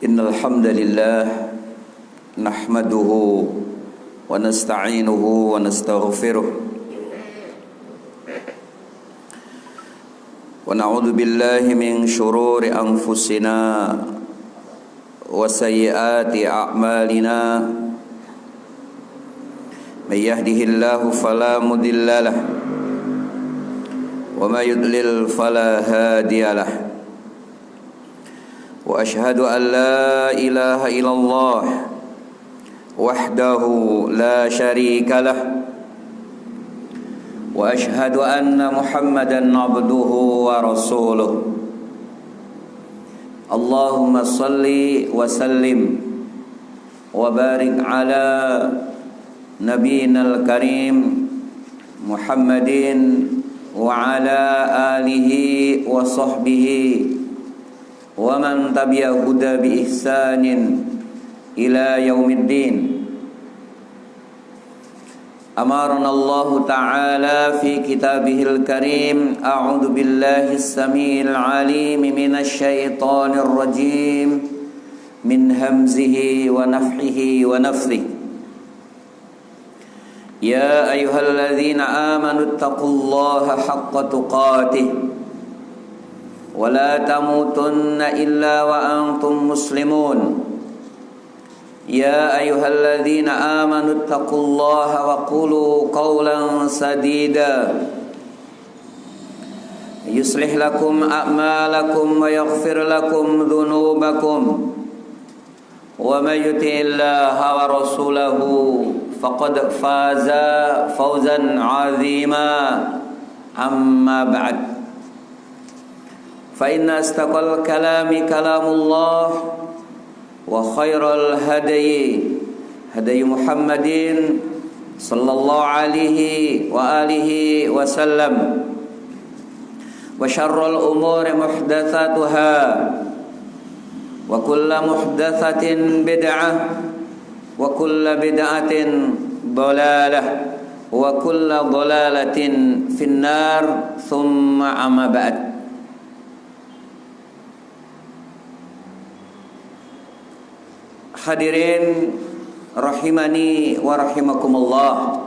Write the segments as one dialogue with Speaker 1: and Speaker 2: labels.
Speaker 1: Innal hamdalillah nahmaduhu wa nasta'inuhu wa nastaghfiruh wa na'udzu billahi min shururi anfusina wa sayyiati a'malina may yahdihillahu fala mudilla lahu wa may yudlil fala hadiya lahu wa ashhadu an la ilaha illallah wahdahu la syarika lah wa ashhadu anna Muhammadan abduhu wa rasuluh. Allahumma salli wa sallim wa barik ala nabiyyinal karim Muhammadin wa ala alihi wa sahbihi wa man tabi'a huda bi ihsanin ila yaumiddin. Amarna Allah Ta'ala fi kitabihil karim. A'udzu billahi as-sami'il 'alim minasy syaithanir rajim min hamzihi wa nafthihi wa nafthihi. Ya ayyuhalladzina amanu taqullaha haqqa tuqatih wa la tamutunna illa wa antum muslimun. Ya ayyuhalladzina amanu taqullaha wa qulu qawlan sadida yuslih lakum a'malakum wa yaghfir lakum dhunubakum wa may yuti'illaha wa rasulahu faqad faza fawzan 'azima. Amma ba'd. Fa inna astaqal kalami kalamullah wa khairal hadayi hadayi Muhammadin sallallahu alaihi wa alihi wa sallam wa syarrul umuri muhdatsatuha wa kullu muhdatsatin bid'ah wa kullu bid'atin dhalalah wa kullu dhalalatin finnar thumma amma ba'd. Hadirin rahimani wa rahimakumullah.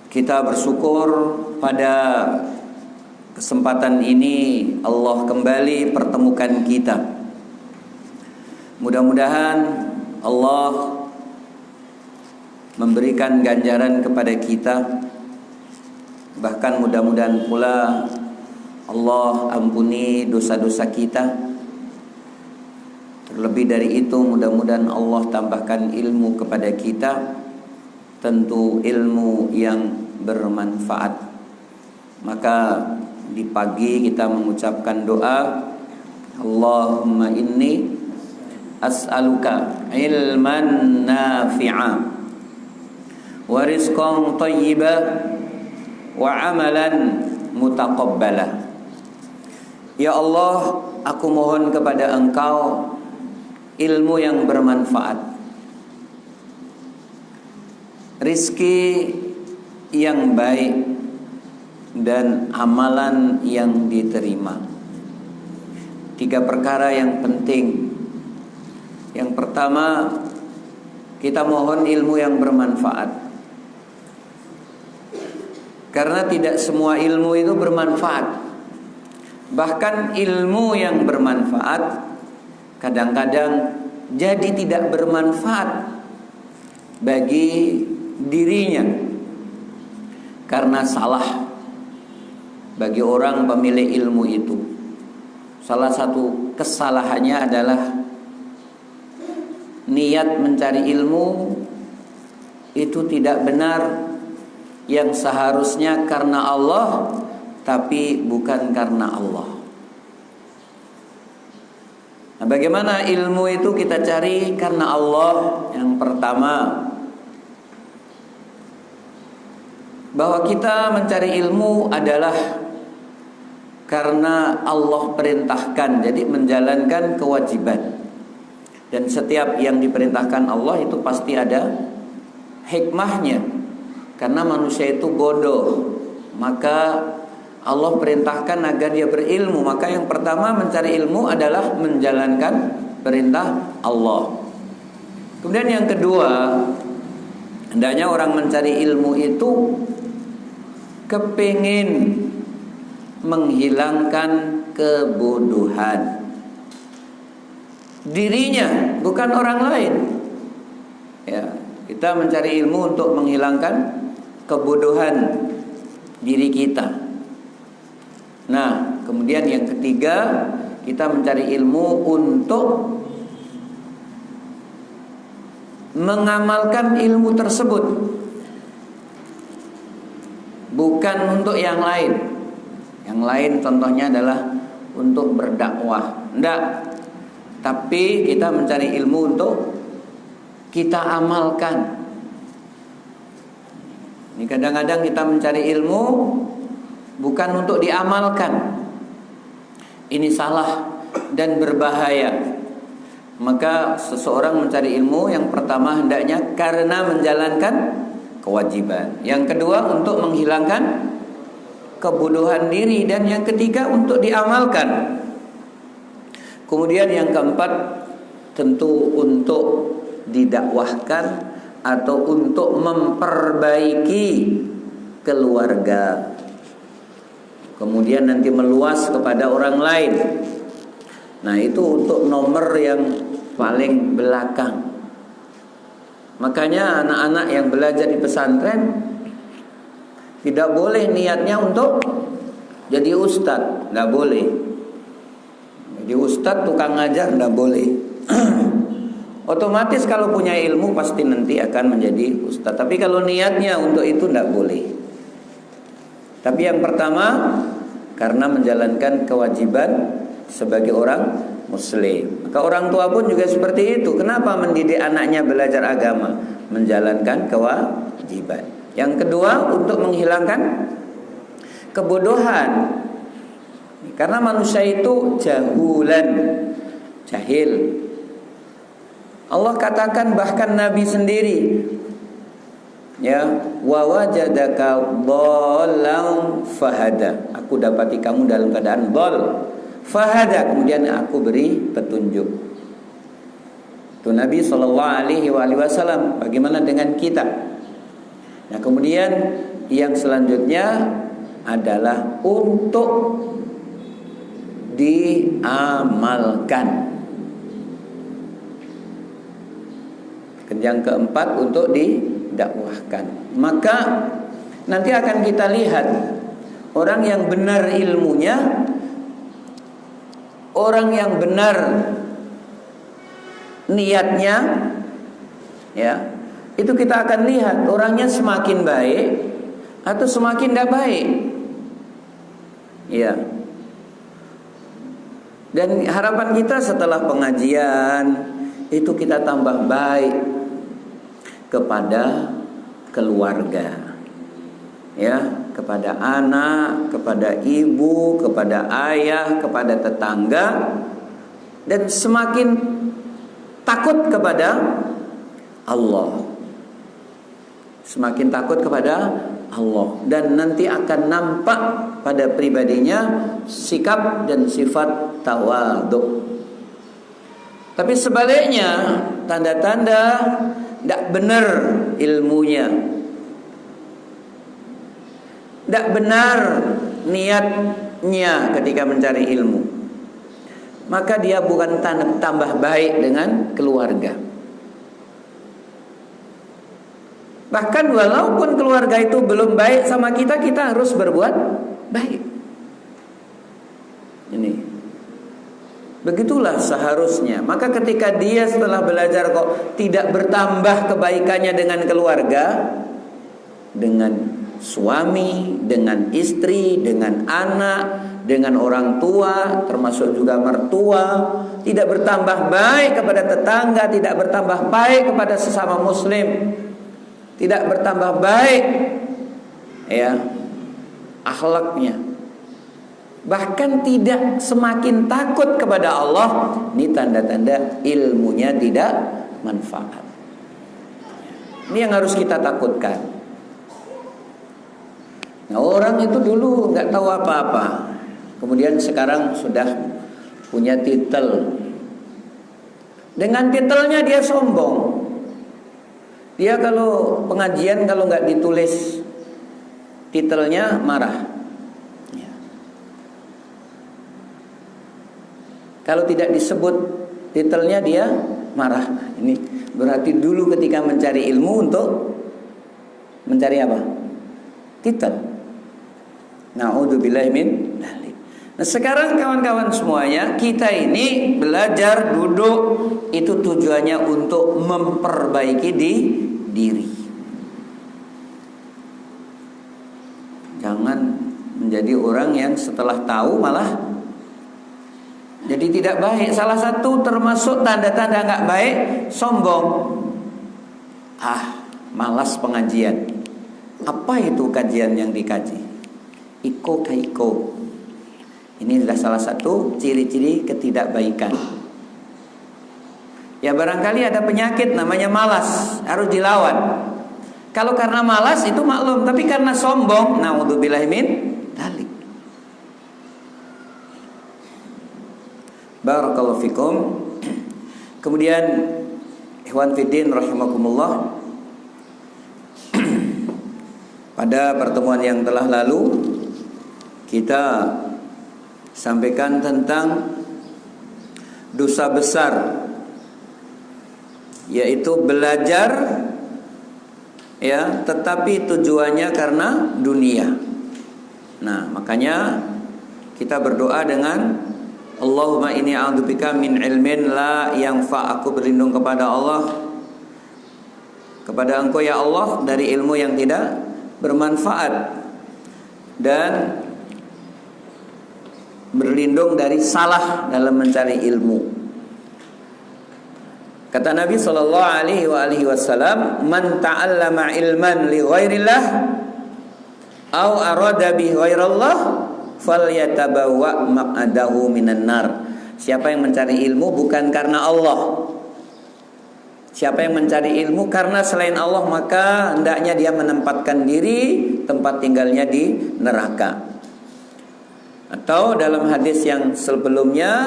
Speaker 1: Kita bersyukur pada kesempatan ini Allah kembali pertemukan kita. Mudah-mudahan Allah memberikan ganjaran kepada kita. Bahkan mudah-mudahan pula Allah ampuni dosa-dosa kita. Lebih dari itu, mudah-mudahan Allah tambahkan ilmu kepada kita, tentu ilmu yang bermanfaat. Maka di pagi kita mengucapkan doa, Allahumma inni as'aluka ilman nafi'a wa rizqan thayyiban wa amalan mutaqabbala. Ya Allah, aku mohon kepada Engkau ilmu yang bermanfaat, rizki yang baik, dan amalan yang diterima. 3 perkara yang penting. Yang pertama, kita mohon ilmu yang bermanfaat, karena tidak semua ilmu itu bermanfaat. Bahkan ilmu yang bermanfaat kadang-kadang jadi tidak bermanfaat bagi dirinya karena salah. Bagi orang pemilik ilmu itu, salah satu kesalahannya adalah niat mencari ilmu itu tidak benar, yang seharusnya karena Allah tapi bukan karena Allah. Nah, bagaimana ilmu itu kita cari karena Allah? Yang pertama, bahwa kita mencari ilmu adalah karena Allah perintahkan, jadi menjalankan kewajiban. Dan setiap yang diperintahkan Allah itu pasti ada hikmahnya. Karena manusia itu bodoh, maka Allah perintahkan agar dia berilmu, maka yang pertama mencari ilmu adalah menjalankan perintah Allah. Kemudian yang kedua, hendaknya orang mencari ilmu itu kepingin menghilangkan kebodohan dirinya, bukan orang lain. Ya, kita mencari ilmu untuk menghilangkan kebodohan diri kita. Nah, kemudian yang ketiga, kita mencari ilmu untuk mengamalkan ilmu tersebut, bukan untuk yang lain. Yang lain contohnya adalah untuk berdakwah, enggak. Tapi kita mencari ilmu untuk kita amalkan. Ini kadang-kadang kita mencari ilmu bukan untuk diamalkan. Ini salah dan berbahaya. Maka seseorang mencari ilmu yang pertama hendaknya karena menjalankan kewajiban. Yang kedua untuk menghilangkan kebodohan diri, dan yang ketiga untuk diamalkan. Kemudian yang keempat tentu untuk didakwahkan atau untuk memperbaiki keluarga. Kemudian nanti meluas kepada orang lain. Nah, itu untuk nomor yang paling belakang. Makanya anak-anak yang belajar di pesantren tidak boleh niatnya untuk jadi ustadz, nggak boleh. Jadi ustadz tukang ngajar nggak boleh. Otomatis kalau punya ilmu pasti nanti akan menjadi ustadz. Tapi kalau niatnya untuk itu nggak boleh. Tapi yang pertama karena menjalankan kewajiban sebagai orang muslim. Maka orang tua pun juga seperti itu. Kenapa mendidik anaknya belajar agama? Menjalankan kewajiban. Yang kedua untuk menghilangkan kebodohan. Karena manusia itu jahulan, jahil. Allah katakan bahkan Nabi sendiri, ya, wa wajadaka dhallan fahada. Aku dapati kamu dalam keadaan dhal, fahada, kemudian aku beri petunjuk. Itu Nabi SAW. Bagaimana dengan kita? Nah, kemudian yang selanjutnya adalah untuk diamalkan. Yang keempat untuk didakwahkan. Maka nanti akan kita lihat orang yang benar ilmunya, orang yang benar niatnya, ya, itu kita akan lihat orangnya semakin baik atau semakin tidak baik. Ya. Dan harapan kita setelah pengajian itu kita tambah baik kepada keluarga, ya, kepada anak, kepada ibu, kepada ayah, kepada tetangga, dan semakin takut kepada Allah. Semakin takut kepada Allah, dan nanti akan nampak pada pribadinya sikap dan sifat tawadhu. Tapi sebaliknya, tanda-tanda tidak benar ilmunya, tidak benar niatnya ketika mencari ilmu, maka dia bukan tambah baik dengan keluarga. Bahkan walaupun keluarga itu belum baik sama kita, kita harus berbuat baik. Ini begitulah seharusnya. Maka ketika dia setelah belajar kok tidak bertambah kebaikannya dengan keluarga, dengan suami, dengan istri, dengan anak, dengan orang tua, termasuk juga mertua, tidak bertambah baik kepada tetangga, tidak bertambah baik kepada sesama muslim, tidak bertambah baik, ya, akhlaknya, bahkan tidak semakin takut kepada Allah, ini tanda-tanda ilmunya tidak manfaat. Ini yang harus kita takutkan. Nah, orang itu dulu nggak tahu apa-apa, kemudian sekarang sudah punya titel. Dengan titelnya dia sombong. Dia kalau pengajian kalau nggak ditulis titelnya marah. Ya. Kalau tidak disebut titelnya dia marah. Ini berarti dulu ketika mencari ilmu untuk mencari apa? Titel. Na'udzubillahi min dzalik. Nah, sekarang kawan-kawan semuanya, kita ini belajar duduk itu tujuannya untuk memperbaiki diri. Jangan menjadi orang yang setelah tahu malah jadi tidak baik. Salah satu termasuk tanda-tanda nggak baik, sombong. Malas pengajian. Apa itu kajian yang dikaji? Iko kaiko. Ini adalah salah satu ciri-ciri ketidakbaikan. Ya barangkali ada penyakit namanya malas, harus dilawan. Kalau karena malas itu maklum, tapi karena sombong, naudzubillahi min dzalik. Barakallahu fikum. Kemudian ikhwan fiddin rahimakumullah, pada pertemuan yang telah lalu kita sampaikan tentang dosa besar, yaitu belajar ya, tetapi tujuannya karena dunia. Nah, makanya kita berdoa dengan Allahumma inni a'udzubika min ilmin la yanfa'. Aku berlindung kepada Allah, kepada Engkau ya Allah, dari ilmu yang tidak bermanfaat, dan berlindung dari salah dalam mencari ilmu. Kata Nabi sallallahu alaihi wasallam, "Man ta'allama ilman li ghairillah aw arada bi ghairillah falyatabawwa maq'adahu minan nar." Siapa yang mencari ilmu bukan karena Allah, siapa yang mencari ilmu karena selain Allah, maka hendaknya dia menempatkan diri tempat tinggalnya di neraka. Atau dalam hadis yang sebelumnya,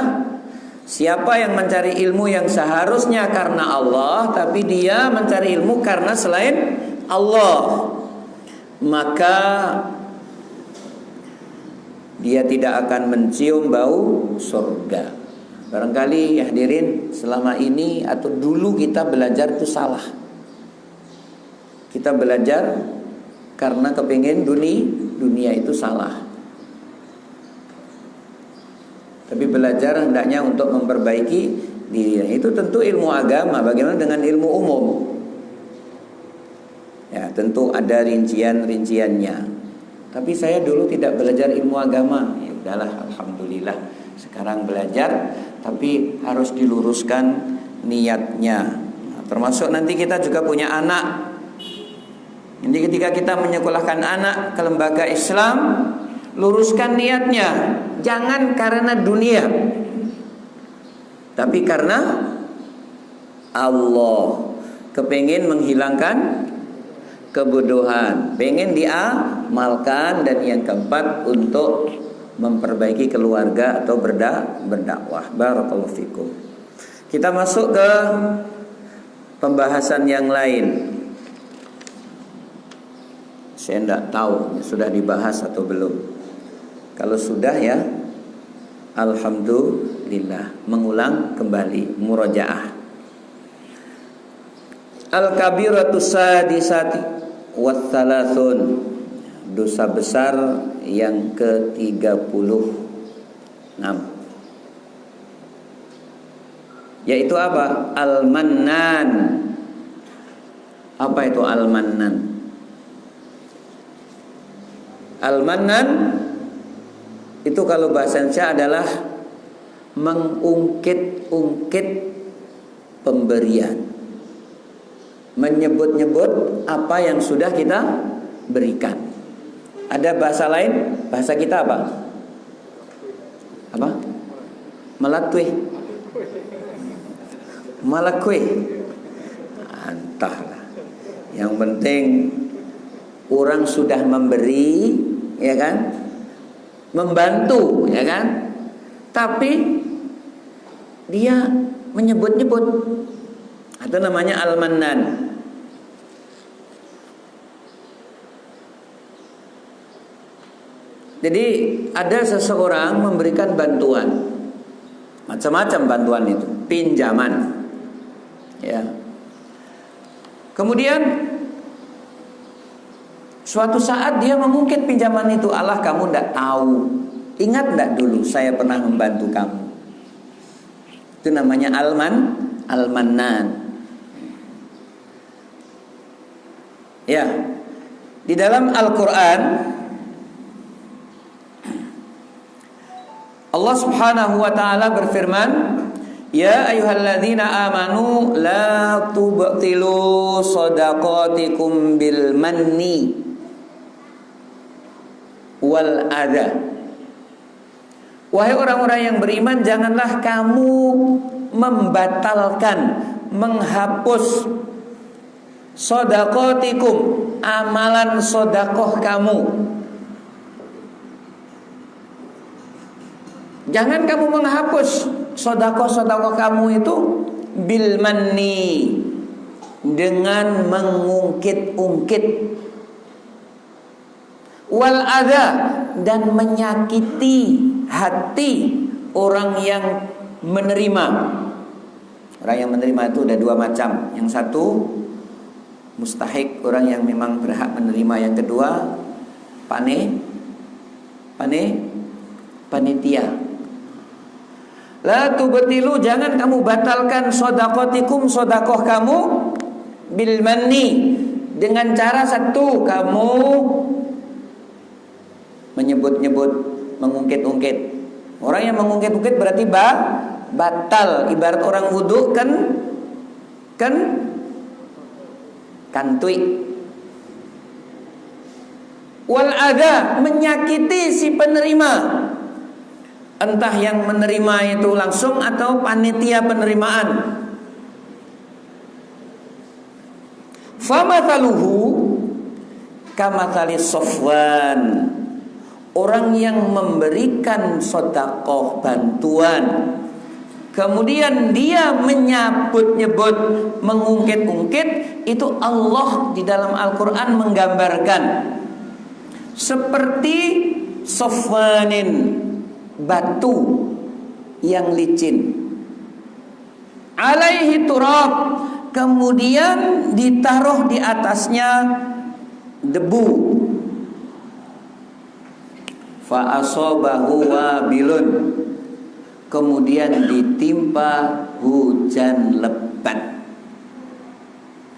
Speaker 1: siapa yang mencari ilmu yang seharusnya karena Allah, tapi dia mencari ilmu karena selain Allah, maka dia tidak akan mencium bau surga. Barangkali ya hadirin, selama ini atau dulu kita belajar itu salah. Kita belajar karena kepingin dunia itu salah. Tapi belajar hendaknya untuk memperbaiki diri. Itu tentu ilmu agama. Bagaimana dengan ilmu umum? Ya, tentu ada rincian-rinciannya. Tapi saya dulu tidak belajar ilmu agama. Ya udahlah, alhamdulillah. Sekarang belajar, tapi harus diluruskan niatnya. Nah, termasuk nanti kita juga punya anak. Jadi ketika kita menyekolahkan anak ke lembaga Islam, luruskan niatnya. Jangan karena dunia, tapi karena Allah. Kepingin menghilangkan kebodohan, pengen diamalkan, dan yang keempat untuk memperbaiki keluarga atau berdakwah. Barakallahu fikum. Kita masuk ke pembahasan yang lain. Saya tidak tahu sudah dibahas atau belum. Kalau sudah ya, alhamdulillah. Mengulang kembali, murajaah. Al-kabiratus sadisati wat thalathun. Dosa besar yang ke-36, yaitu apa? Al-mannan. Apa itu al-mannan? Al-mannan itu kalau bahasa Indonesia adalah mengungkit-ungkit pemberian, menyebut-nyebut apa yang sudah kita berikan. Ada bahasa lain, bahasa kita apa? Apa? Melatui, malakui. Entahlah. Yang penting orang sudah memberi, ya kan? Membantu, ya kan? Tapi dia menyebut-nyebut, itu namanya al-mannan. Jadi ada seseorang memberikan bantuan, macam-macam bantuan itu, pinjaman, ya. Kemudian suatu saat dia mengungkit pinjaman itu, Allah kamu tidak tahu, ingat tidak dulu saya pernah membantu kamu. Itu namanya al-mannan. Ya, di dalam Al-Quran Allah Subhanahu wa taala berfirman, ya ayyuhalladzina amanu la tubtilu shadaqatikum bil manni wal adha. Wahai orang-orang yang beriman, janganlah kamu membatalkan, menghapus shadaqatikum, amalan sedekah kamu. Jangan kamu menghapus sedekah kamu itu bil manni, dengan mengungkit-ungkit, wal adha, dan menyakiti hati orang yang menerima. Orang yang menerima itu ada dua macam. Yang satu mustahik, orang yang memang berhak menerima. Yang kedua panitia. La tubtilu, jangan kamu batalkan shadaqatikum, sedekah kamu, bil manni, dengan cara satu, kamu menyebut-nyebut, mengungkit-ungkit. Orang yang mengungkit-ungkit berarti batal. Ibarat orang wudu kan kantui. Wal adha, menyakiti si penerima, entah yang menerima itu langsung atau panitia penerimaan. Famathaluhu kamathali Safwan, orang yang memberikan sedekah bantuan, kemudian dia menyebut-nyebut, mengungkit-ungkit, itu Allah di dalam Al-Quran menggambarkan seperti Safwanin, batu yang licin, alaihi turab, kemudian ditaruh di atasnya debu, fa asabahu wabilun, kemudian ditimpa hujan lebat.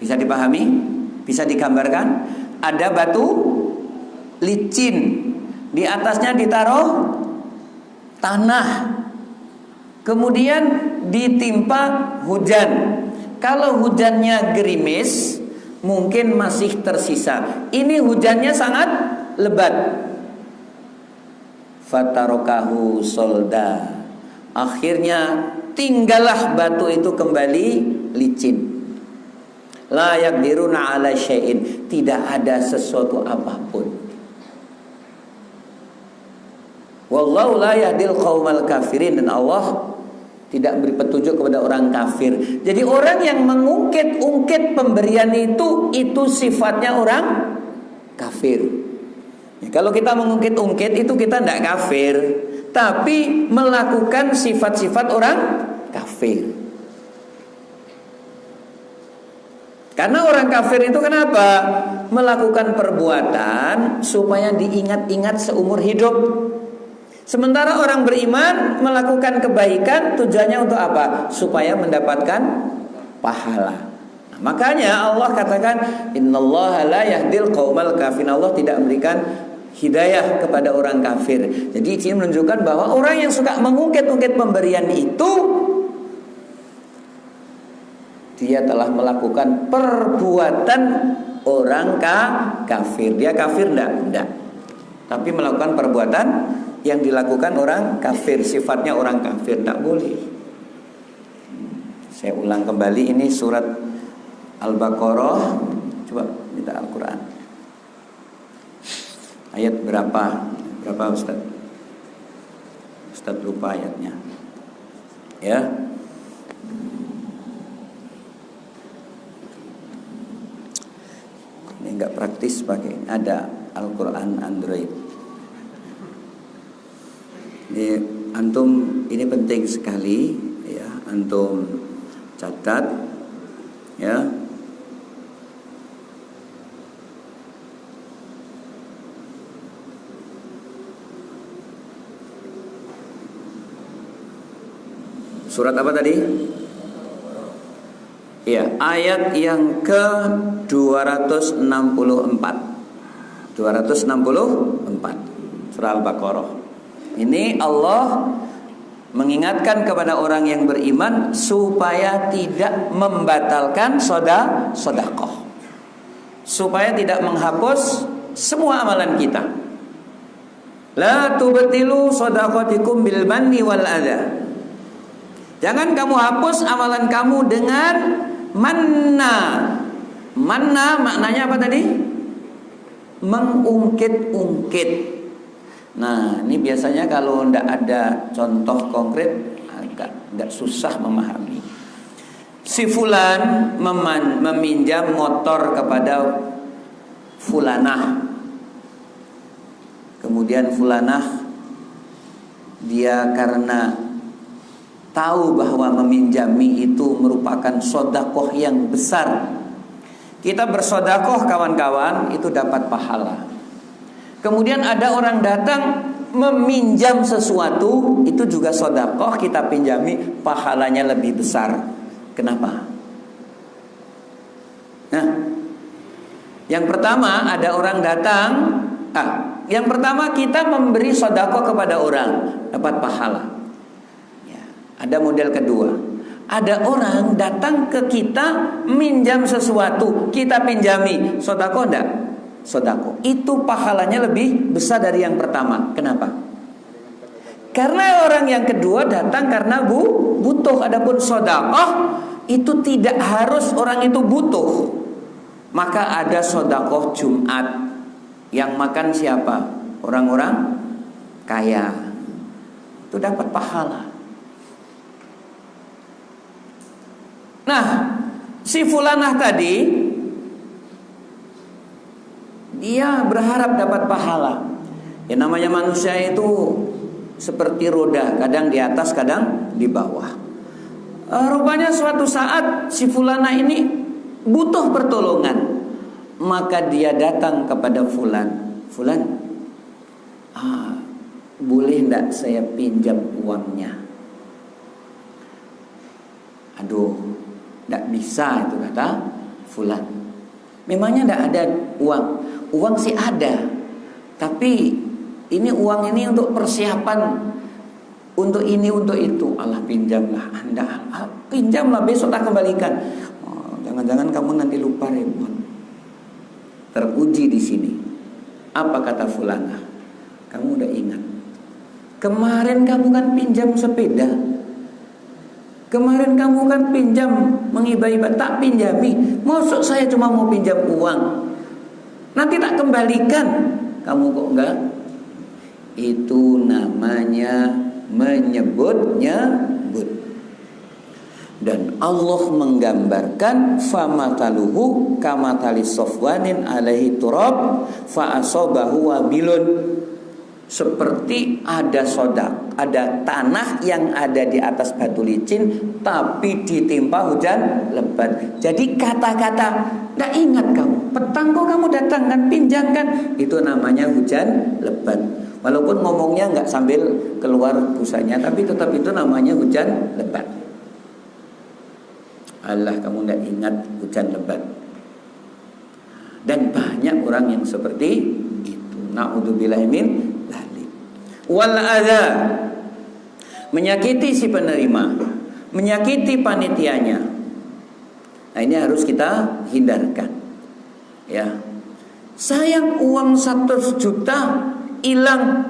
Speaker 1: Bisa dipahami? Bisa digambarkan? Ada batu licin, di atasnya ditaruh tanah, kemudian ditimpa hujan. Kalau hujannya gerimis, mungkin masih tersisa. Ini hujannya sangat lebat. Fatarokahu solda, akhirnya tinggallah batu itu kembali licin. La yaqdiruna ala syai'in, tidak ada sesuatu apapun. Wallahu la yahdil qaumal kafirin, dan Allah tidak beri petunjuk kepada orang kafir. Jadi orang yang mengungkit-ungkit pemberian itu sifatnya orang kafir. Ya, kalau kita mengungkit-ungkit itu kita tidak kafir, tapi melakukan sifat-sifat orang kafir. Karena orang kafir itu kenapa? Melakukan perbuatan supaya diingat-ingat seumur hidup. Sementara orang beriman melakukan kebaikan tujuannya untuk apa? Supaya mendapatkan pahala. Nah, makanya Allah katakan innallaha la yahdil qaumal kafirin. Allah tidak memberikan hidayah kepada orang kafir. Jadi ini menunjukkan bahwa orang yang suka mengungkit-ungkit pemberian itu, dia telah melakukan perbuatan orang kafir. Dia kafir enggak. Tapi melakukan perbuatan yang dilakukan orang kafir, sifatnya orang kafir, tidak boleh. Saya ulang kembali, ini surat Al-Baqarah. Coba minta Al-Quran. Ayat berapa? Berapa Ustaz? Ustaz lupa ayatnya. Ya. Ini enggak praktis pakai. Ada Al-Qur'an Android. Ini antum, ini penting sekali ya, antum catat ya. Surat apa tadi? Iya, ayat yang ke 264. 264 Surah Al-Baqarah. Ini Allah mengingatkan kepada orang yang beriman supaya tidak membatalkan sedekah. Supaya tidak menghapus semua amalan kita. La tubtilu shadaqatikum bil manni wal adha. Jangan kamu hapus amalan kamu dengan manna. Manna maknanya apa tadi? Mengungkit-ungkit. Nah, ini biasanya kalau tidak ada contoh konkret agak susah memahami. Si fulan meminjam motor kepada fulanah. Kemudian fulanah dia karena tahu bahwa meminjami itu merupakan sedekah yang besar. Kita bersedekah kawan-kawan itu dapat pahala. Kemudian ada orang datang meminjam sesuatu, itu juga sedekah, kita pinjami, pahalanya lebih besar. Kenapa? Nah, yang pertama ada orang datang, yang pertama kita memberi sedekah kepada orang, dapat pahala. Ada model kedua. Ada orang datang ke kita minjam sesuatu, kita pinjami, sedekah enggak? Sedekah. Itu pahalanya lebih besar dari yang pertama. Kenapa? Karena orang yang kedua datang karena butuh. Adapun sedekah itu tidak harus orang itu butuh. Maka ada sedekah Jumat. Yang makan siapa? Orang-orang kaya. Itu dapat pahala. Nah, si fulanah tadi dia berharap dapat pahala. Ya namanya manusia itu seperti roda, kadang di atas, kadang di bawah. Rupanya suatu saat si fulanah ini butuh pertolongan. Maka dia datang kepada fulan. Fulan, boleh enggak saya pinjam uangnya? Aduh, tidak bisa itu kata fulan. Memangnya tidak ada uang? Uang sih ada, tapi ini uang ini untuk persiapan, untuk ini, untuk itu. Allah, pinjamlah Anda, pinjamlah, besok tak kembalikan. Jangan-jangan kamu nanti lupa repot. Teruji di sini. Apa kata fulanah? Kamu udah ingat? Kemarin kamu kan pinjam sepeda. Kemarin kamu kan pinjam menghibah-hibah, tak pinjami. Maksud saya cuma mau pinjam uang, nanti tak kembalikan. Kamu kok enggak? Itu namanya menyebut-nyebut. Dan Allah menggambarkan famataluhu kamatali sofwanin alaihi turab fa asabahu wabilun. Seperti ada tanah yang ada di atas batu licin, tapi ditimpa hujan lebat. Jadi kata-kata, tidak ingat kamu, petang kok kamu datang kan, pinjam kan, itu namanya hujan lebat. Walaupun ngomongnya nggak sambil keluar busanya, tapi tetap itu namanya hujan lebat. Allah, kamu tidak ingat hujan lebat. Dan banyak orang yang seperti itu. Na'udzubillahi min dzalik. Wal adza, menyakiti si penerima, menyakiti panitianya. Nah, ini harus kita hindarkan. Ya. Sayang uang 1 juta hilang.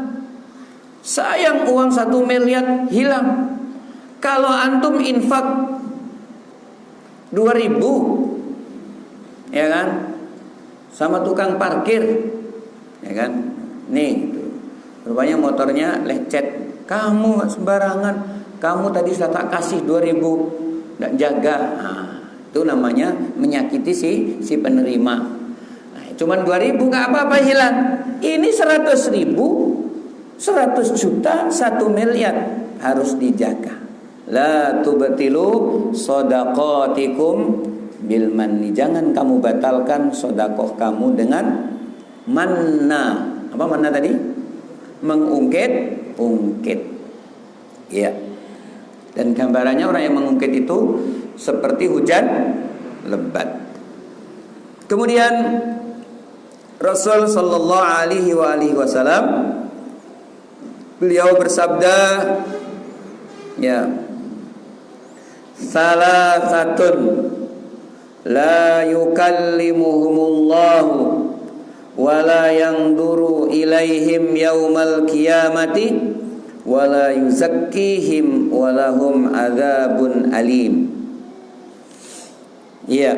Speaker 1: Sayang uang 1 miliar hilang. Kalau antum infak 2.000, ya kan, sama tukang parkir, ya kan, Nih, rupanya motornya lecet. Kamu sembarangan. Kamu tadi sudah tak kasih 2.000, nggak jaga. Nah, itu namanya menyakiti si penerima. Nah, cuman 2.000 nggak apa-apa hilang. Ini 100.000, 100 juta, 1 miliar harus dijaga. La tubtilu shadaqatikum bil manni. Jangan kamu batalkan sedekah kamu dengan manna. Apa manna tadi? Mengungkit-ungkit. Ya. Dan gambarannya orang yang mengungkit itu seperti hujan lebat. Kemudian Rasul sallallahu alaihi wasallam beliau bersabda, ya, salasatun la yukallimuhumullahu wa la yanzuru ilaihim yaumal qiyamati wa la yuzakkihim wa lahum adzabun alim. Ya,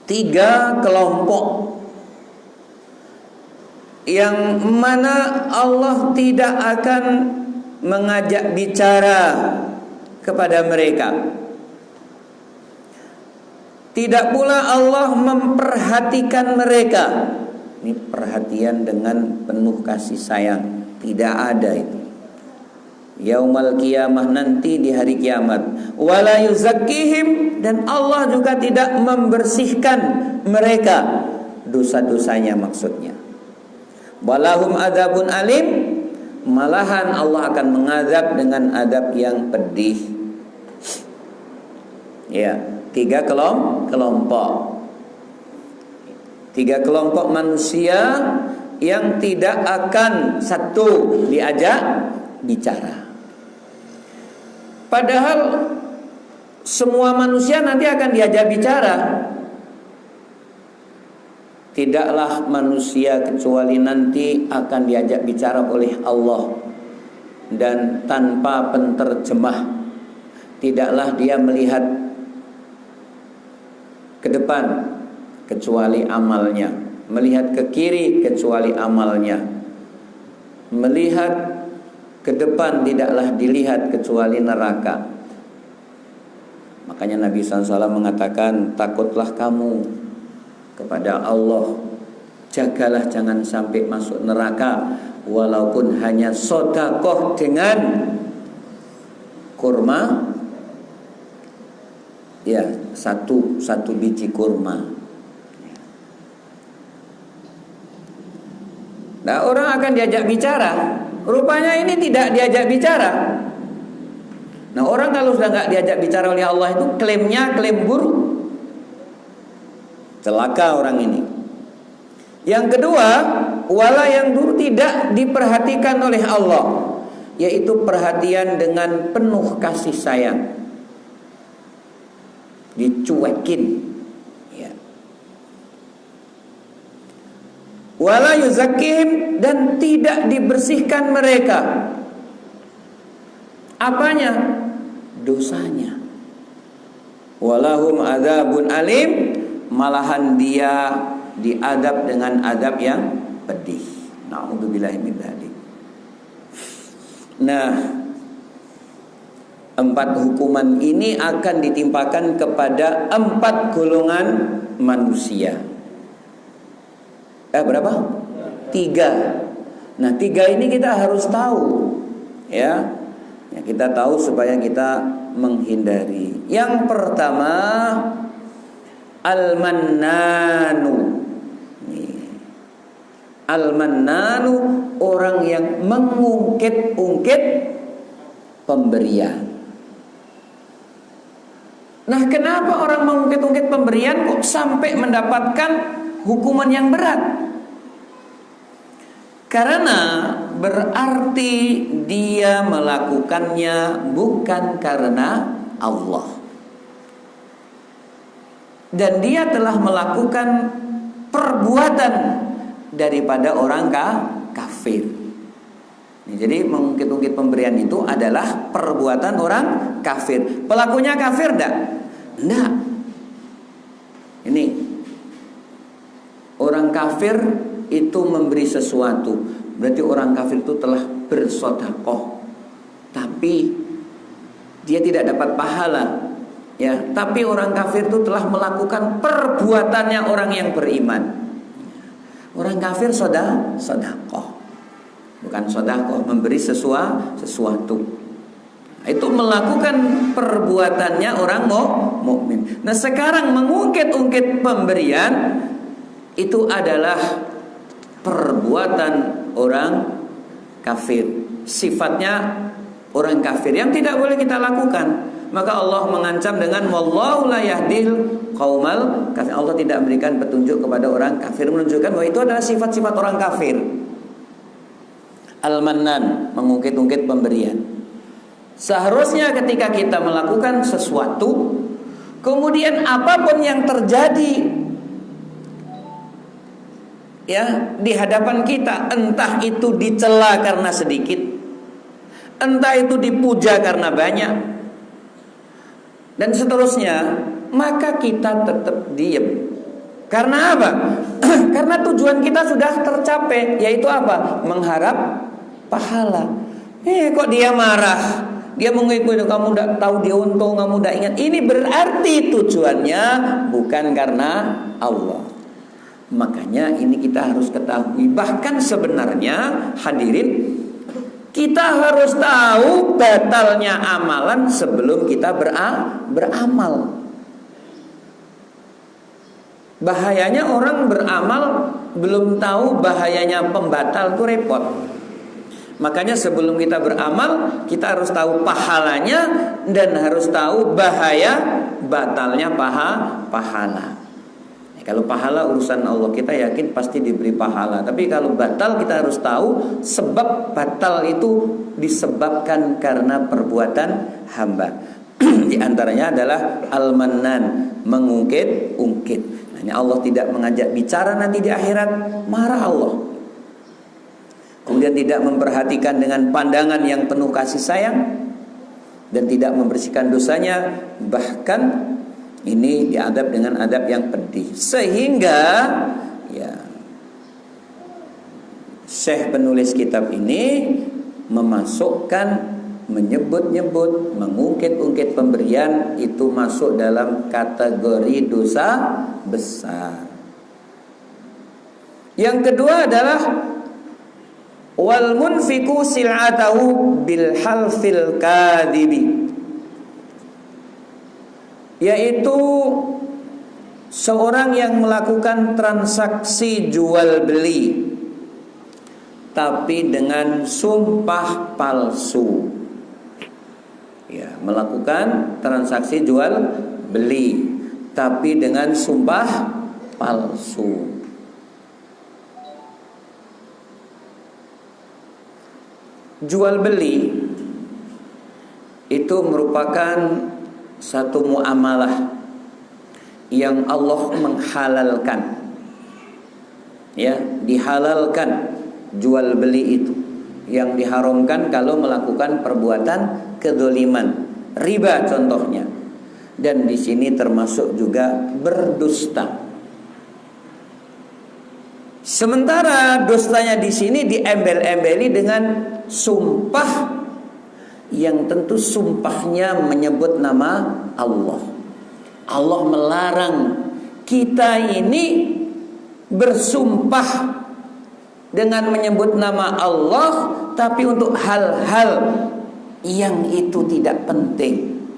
Speaker 1: 3 kelompok yang mana Allah tidak akan mengajak bicara kepada mereka. Tidak pula Allah memperhatikan mereka. Ini perhatian dengan penuh kasih sayang. Tidak ada itu. Yaumal qiyamah, nanti di hari kiamat. Wala yuzakkihim, dan Allah juga tidak membersihkan mereka dosa-dosanya maksudnya. Walahum adzabun alim, malahan Allah akan mengazab dengan adab yang pedih. Ya, 3 kelompok. 3 kelompok manusia yang tidak akan satu diajak bicara. Padahal semua manusia nanti akan diajak bicara. Tidaklah manusia kecuali nanti akan diajak bicara oleh Allah, dan tanpa penterjemah. Tidaklah dia melihat ke depan kecuali amalnya, melihat ke kiri kecuali amalnya, melihat ke depan tidaklah dilihat kecuali neraka. Makanya Nabi SAW mengatakan, takutlah kamu kepada Allah, jagalah jangan sampai masuk neraka, walaupun hanya sedekah dengan kurma, ya, satu biji kurma. Nah, orang akan diajak bicara, rupanya ini tidak diajak bicara. Nah, orang kalau sudah nggak diajak bicara oleh Allah itu klaimnya klaim buruk. Celaka orang ini. Yang kedua, wala yang dulu tidak diperhatikan oleh Allah, yaitu perhatian dengan penuh kasih sayang. Dicuekin, ya. Wala yuzakkihim, dan tidak dibersihkan mereka. Apanya? Dosanya. Walahum adzabun alim, malahan dia diadab dengan adab yang pedih. Na'udzubillahi min dzalik. Nah, 4 hukuman ini akan ditimpakan kepada 4 golongan manusia. Berapa? 3. Nah, 3 ini kita harus tahu, ya. Ya, kita tahu supaya kita menghindari. Yang pertama, al-mannanu. Al-mannanu, orang yang mengungkit-ungkit pemberian. Nah, kenapa orang mengungkit-ungkit pemberian kok sampai mendapatkan hukuman yang berat? Karena berarti dia melakukannya bukan karena Allah, dan dia telah melakukan perbuatan daripada orang kafir. Jadi mengungkit-ungkit pemberian itu adalah perbuatan orang kafir. Pelakunya kafir enggak? Enggak. Ini orang kafir itu memberi sesuatu, berarti orang kafir itu telah bersedekah, tapi dia tidak dapat pahala. Ya, tapi orang kafir itu telah melakukan perbuatannya orang yang beriman. Orang kafir sedekah, bukan sedekah, memberi sesuatu. Itu melakukan perbuatannya orang mukmin. Nah, sekarang mengungkit-ungkit pemberian itu adalah perbuatan orang kafir. Sifatnya orang kafir yang tidak boleh kita lakukan. Maka Allah mengancam dengan wallahu la yahdil qaumal kafir. Allah tidak memberikan petunjuk kepada orang kafir, menunjukkan bahwa itu adalah sifat-sifat orang kafir. Al-Mannan, mengungkit-ungkit pemberian. Seharusnya ketika kita melakukan sesuatu, kemudian apapun yang terjadi ya di hadapan kita, entah itu dicela karena sedikit, entah itu dipuja karena banyak, dan seterusnya, maka kita tetap diam. Karena apa? Karena tujuan kita sudah tercapai, yaitu apa? Mengharap pahala. Kok dia marah? Dia mengikuti, kamu tidak tahu dia untung, kamu tidak ingat. Ini berarti tujuannya bukan karena Allah. Makanya ini kita harus ketahui. Bahkan sebenarnya hadirin, kita harus tahu batalnya amalan sebelum kita beramal. Bahayanya orang beramal belum tahu bahayanya pembatal, itu repot. Makanya sebelum kita beramal, kita harus tahu pahalanya dan harus tahu bahaya batalnya pahala. Kalau pahala urusan Allah, kita yakin pasti diberi pahala. Tapi kalau batal, kita harus tahu sebab batal itu disebabkan karena perbuatan hamba. Di antaranya adalah al-mannan, mengungkit-ungkit. Nah, Allah tidak mengajak bicara nanti di akhirat, marah Allah. Kemudian tidak memperhatikan dengan pandangan yang penuh kasih sayang dan tidak membersihkan dosanya, bahkan ini diadab dengan adab yang pedih. Sehingga ya, Syekh penulis kitab ini memasukkan, menyebut-nyebut, mengungkit-ungkit pemberian itu masuk dalam kategori dosa besar. Yang kedua adalah wal munfiqu sil'atahu bil halfil kadhibi, yaitu seorang yang melakukan transaksi jual beli tapi dengan sumpah palsu. Ya, melakukan transaksi jual beli tapi dengan sumpah palsu. Jual beli itu merupakan satu muamalah yang Allah menghalalkan. Ya, dihalalkan jual beli itu. Yang diharamkan kalau melakukan perbuatan kedzaliman, riba contohnya. Dan di sini termasuk juga berdusta. Sementara dustanya di sini diembel-embeli dengan sumpah yang tentu sumpahnya menyebut nama Allah. Allah melarang kita ini bersumpah dengan menyebut nama Allah, tapi untuk hal-hal yang itu tidak penting.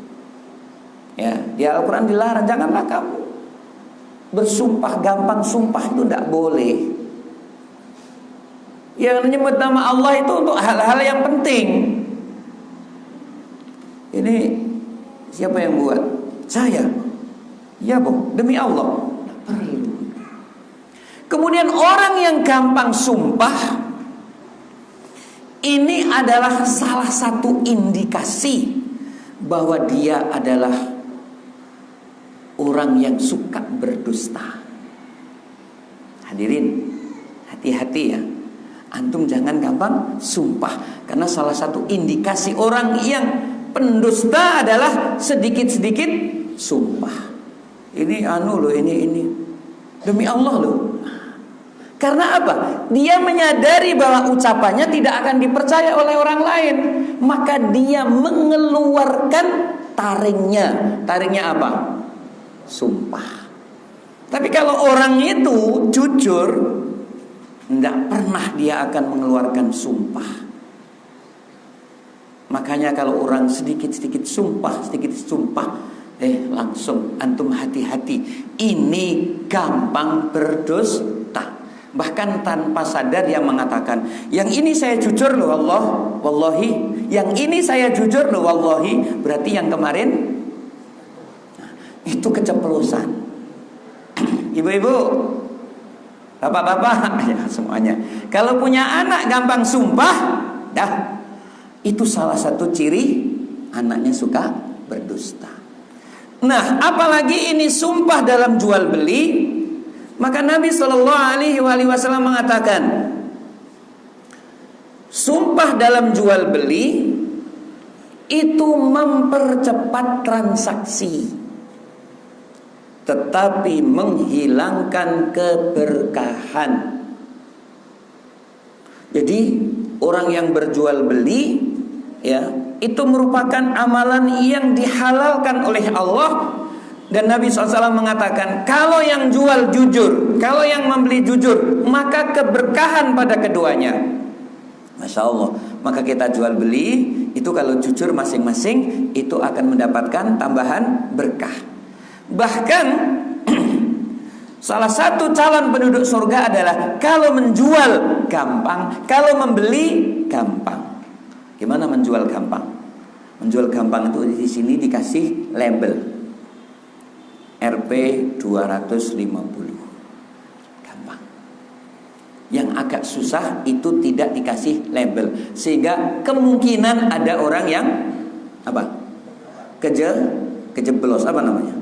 Speaker 1: Ya, di Al-Quran dilarang, janganlah kamu bersumpah, gampang sumpah itu tidak boleh. Yang menyebut nama Allah itu untuk hal-hal yang penting. Ini siapa yang buat? Saya. Ya Bu, demi Allah. Tidak perlu. Kemudian orang yang gampang sumpah, ini adalah salah satu indikasi bahwa dia adalah orang yang suka berdusta. Hadirin, hati-hati ya. Antum jangan gampang sumpah, karena salah satu indikasi orang yang pendusta adalah sedikit-sedikit sumpah. Ini loh, ini demi Allah loh. Karena apa? Dia menyadari bahwa ucapannya tidak akan dipercaya oleh orang lain. Maka dia mengeluarkan taringnya. Taringnya apa? Sumpah. Tapi kalau orang itu jujur, tidak pernah dia akan mengeluarkan sumpah. Makanya kalau orang sedikit-sedikit sumpah, langsung antum hati-hati. Ini gampang berdusta. Bahkan tanpa sadar dia mengatakan, yang ini saya jujur loh Allah, wallahi. Yang ini saya jujur loh wallahi. Berarti yang kemarin itu keceplosan. Ibu-ibu, bapak-bapak, ya semuanya. Kalau punya anak gampang sumpah, dah. Itu salah satu ciri anaknya suka berdusta. Nah, apalagi ini sumpah dalam jual beli. Maka Nabi SAW mengatakan, sumpah dalam jual beli itu mempercepat transaksi, tetapi menghilangkan keberkahan. Jadi orang yang berjual beli, ya, itu merupakan amalan yang dihalalkan oleh Allah. Dan Nabi SAW mengatakan, kalau yang jual jujur, kalau yang membeli jujur, maka keberkahan pada keduanya. Masya Allah. Maka kita jual beli, itu kalau jujur masing-masing, itu akan mendapatkan tambahan berkah. Bahkan salah satu calon penduduk surga adalah kalau menjual gampang, kalau membeli gampang. Gimana menjual gampang? Menjual gampang itu di sini dikasih label RP 250. Gampang. Yang agak susah itu tidak dikasih label, sehingga kemungkinan ada orang yang apa? Kejeblos, apa namanya?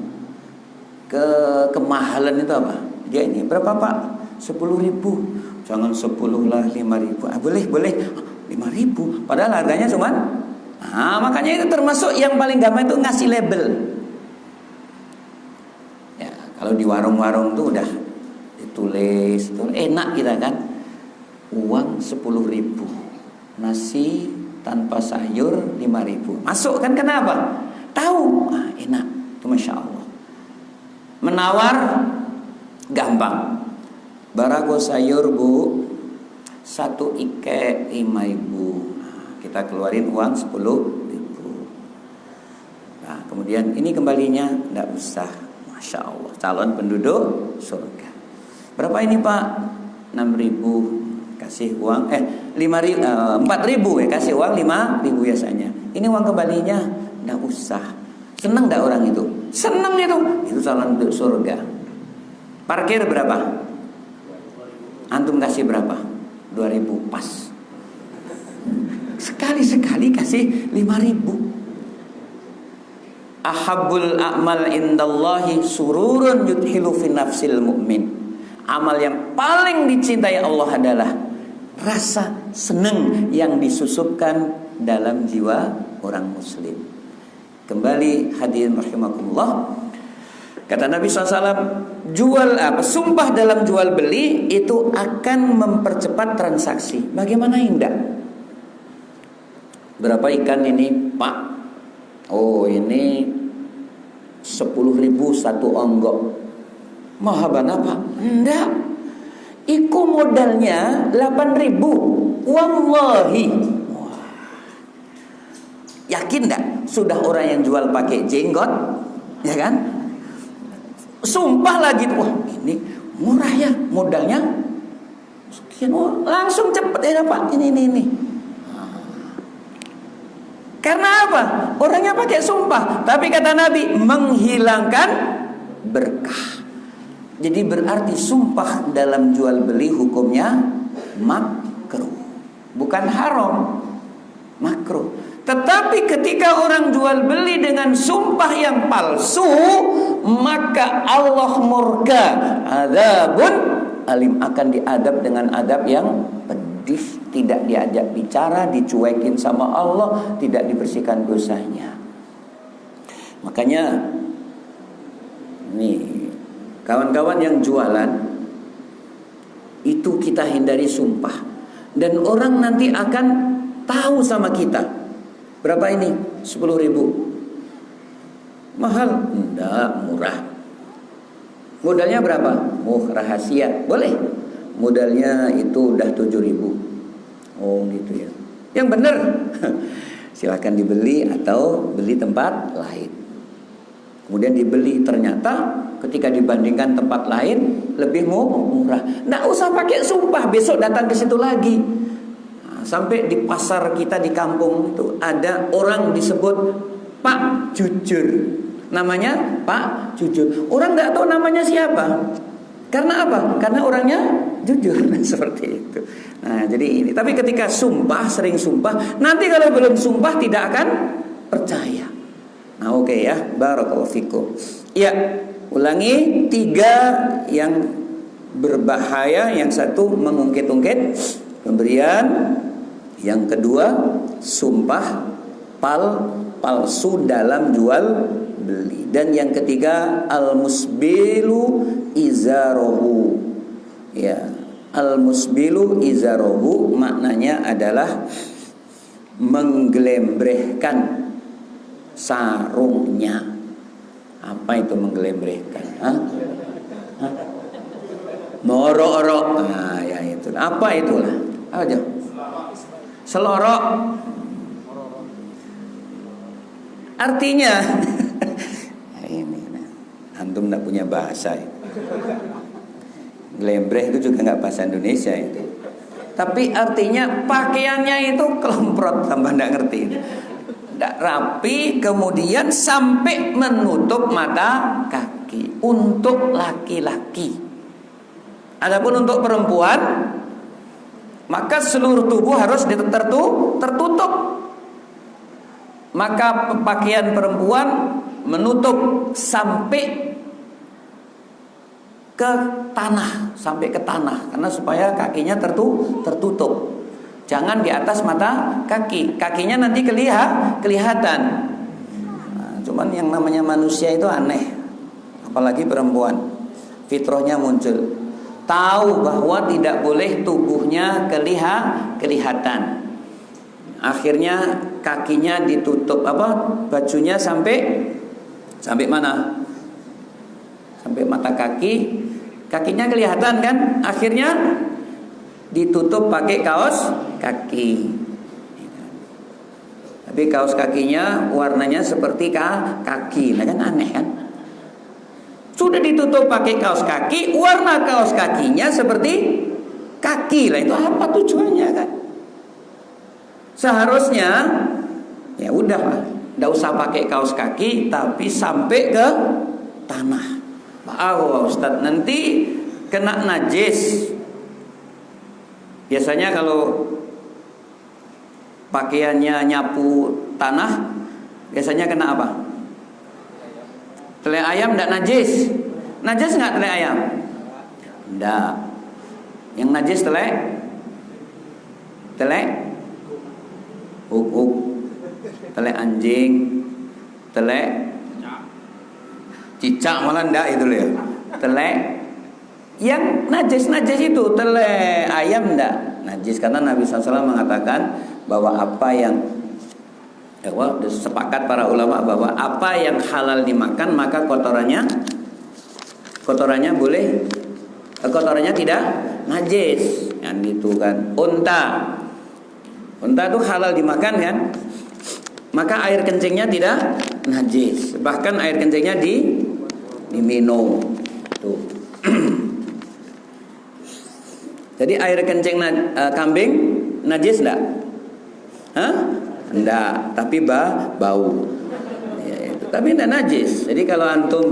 Speaker 1: Kemahalan itu apa? Dia ini berapa Pak? 10.000. Jangan 10 lah, 5.000. Boleh 5.000. Padahal harganya cuman. Makanya itu termasuk yang paling gampang itu ngasih label. Kalau di warung-warung tuh udah ditulis, itu enak kita kan. Uang 10.000, nasi tanpa sayur 5.000. Masuk kan, kenapa? Tahu, enak. Itu Masya Allah. Menawar gampang. Barago sayur bu, 1 ike 5.000. Kita keluarin uang 10.000. Nah, kemudian ini kembalinya tidak usah. Masya Allah, calon penduduk surga. Berapa ini Pak? 6.000. Kasih uang 4.000 ya, kasih uang 5.000 biasanya. Ini uang kembalinya enggak usah. Senang enggak orang itu? Senang itu. Itu calon penduduk surga. Parkir berapa? Antum kasih berapa? 2.000 pas. Sekali-sekali kasih 5.000. Ahabul a'mal indallahi sururun yudhilu fi nafsil mu'min. Amal yang paling dicintai Allah adalah rasa senang yang disusupkan dalam jiwa orang muslim. Kembali hadirin rahimakumullah. Kata Nabi SAW, sumpah dalam jual beli itu akan mempercepat transaksi. Bagaimana indah? Berapa ikan ini Pak? Oh ini 10.000 satu onggok. Mahaban apa? Enggak. Iku modalnya 8.000. Wallahi. Yakin enggak? Sudah orang yang jual pakai jenggot, ya kan? Sumpah lagi. Wah ini murah ya modalnya. Sekian, langsung cepet ya Pak. Ini. Karena apa? Orangnya pakai sumpah. Tapi kata Nabi, menghilangkan berkah. Jadi berarti sumpah dalam jual beli hukumnya makruh, bukan haram, makruh. Tetapi ketika orang jual beli dengan sumpah yang palsu, maka Allah murka, adzabun alim, akan diadab dengan adab yang pedih. Tidak diajak bicara, dicuekin sama Allah, tidak dibersihkan dosanya. Makanya nih kawan-kawan yang jualan, Itu kita hindari sumpah. Dan orang nanti akan tahu sama kita. Berapa ini? 10.000. Mahal? Enggak, murah. Modalnya berapa? Rahasia. Boleh. Modalnya itu udah 7.000. Oh gitu ya. Yang benar. Silakan dibeli atau beli tempat lain. Kemudian dibeli, ternyata ketika dibandingkan tempat lain lebih murah. Nggak usah pakai sumpah, besok datang ke situ lagi. Nah, sampai di pasar kita di kampung itu ada orang disebut Pak Jujur. Namanya Pak Jujur. Orang nggak tahu namanya siapa. Karena apa? Karena orangnya jujur. Seperti itu. Nah jadi ini. Tapi ketika sumpah, sering sumpah, nanti kalau belum sumpah tidak akan percaya. Nah oke ya, barakallahu fikum. Ya, ulangi 3 yang berbahaya. Yang satu mengungkit-ungkit pemberian. Yang kedua sumpah palsu dalam jual beli. Dan yang ketiga al-musbilu izarahu. Ya, al-musbilu izarahu maknanya adalah menggelembrehkan sarungnya. Apa itu menggelembrehkan? Morok-orok. Nah, ya itu. Apa itulah? Aja. Selorok. Artinya ini antum tidak punya bahasa. Glembreh itu juga nggak bahasa Indonesia itu. Tapi artinya pakaiannya itu kelomprot, tambah tidak ngerti. Tidak rapi, kemudian sampai menutup mata kaki untuk laki-laki. Adapun untuk perempuan, maka seluruh tubuh harus tertutup. Maka pakaian perempuan menutup sampai ke tanah, karena supaya kakinya tertutup. Jangan di atas mata kaki. Kakinya nanti kelihatan. Nah, cuman yang namanya manusia itu aneh, apalagi perempuan. Fitrahnya muncul. Tahu bahwa tidak boleh tubuhnya kelihatan. Akhirnya kakinya ditutup bajunya sampai mana? Sampai mata kaki. Kakinya kelihatan kan? Akhirnya ditutup pakai kaos kaki. Tapi kaos kakinya warnanya seperti kaki. Nah kan aneh kan? Sudah ditutup pakai kaos kaki, warna kaos kakinya seperti kaki. Lah itu apa tujuannya kan? Seharusnya ya udah, enggak usah pakai kaos kaki tapi sampai ke tanah. Maaf Ustaz, nanti kena najis. Biasanya kalau pakaiannya nyapu tanah, biasanya kena apa? Tele ayam enggak najis. Najis enggak tele ayam? Enggak. Yang najis tele tele anjing, tele cicak malah enggak itu loh ya. Tele yang najis itu tele ayam enggak najis, karena Nabi SAW mengatakan bahwa apa yang sepakat para ulama bahwa apa yang halal dimakan maka kotorannya boleh, kotorannya tidak najis. Yang itu kan unta itu halal dimakan kan, maka air kencingnya tidak najis, bahkan air kencingnya diminum tuh. Jadi air kencing kambing najis enggak? Enggak, tapi bau. Ya, itu. Tapi enggak najis. Jadi kalau antum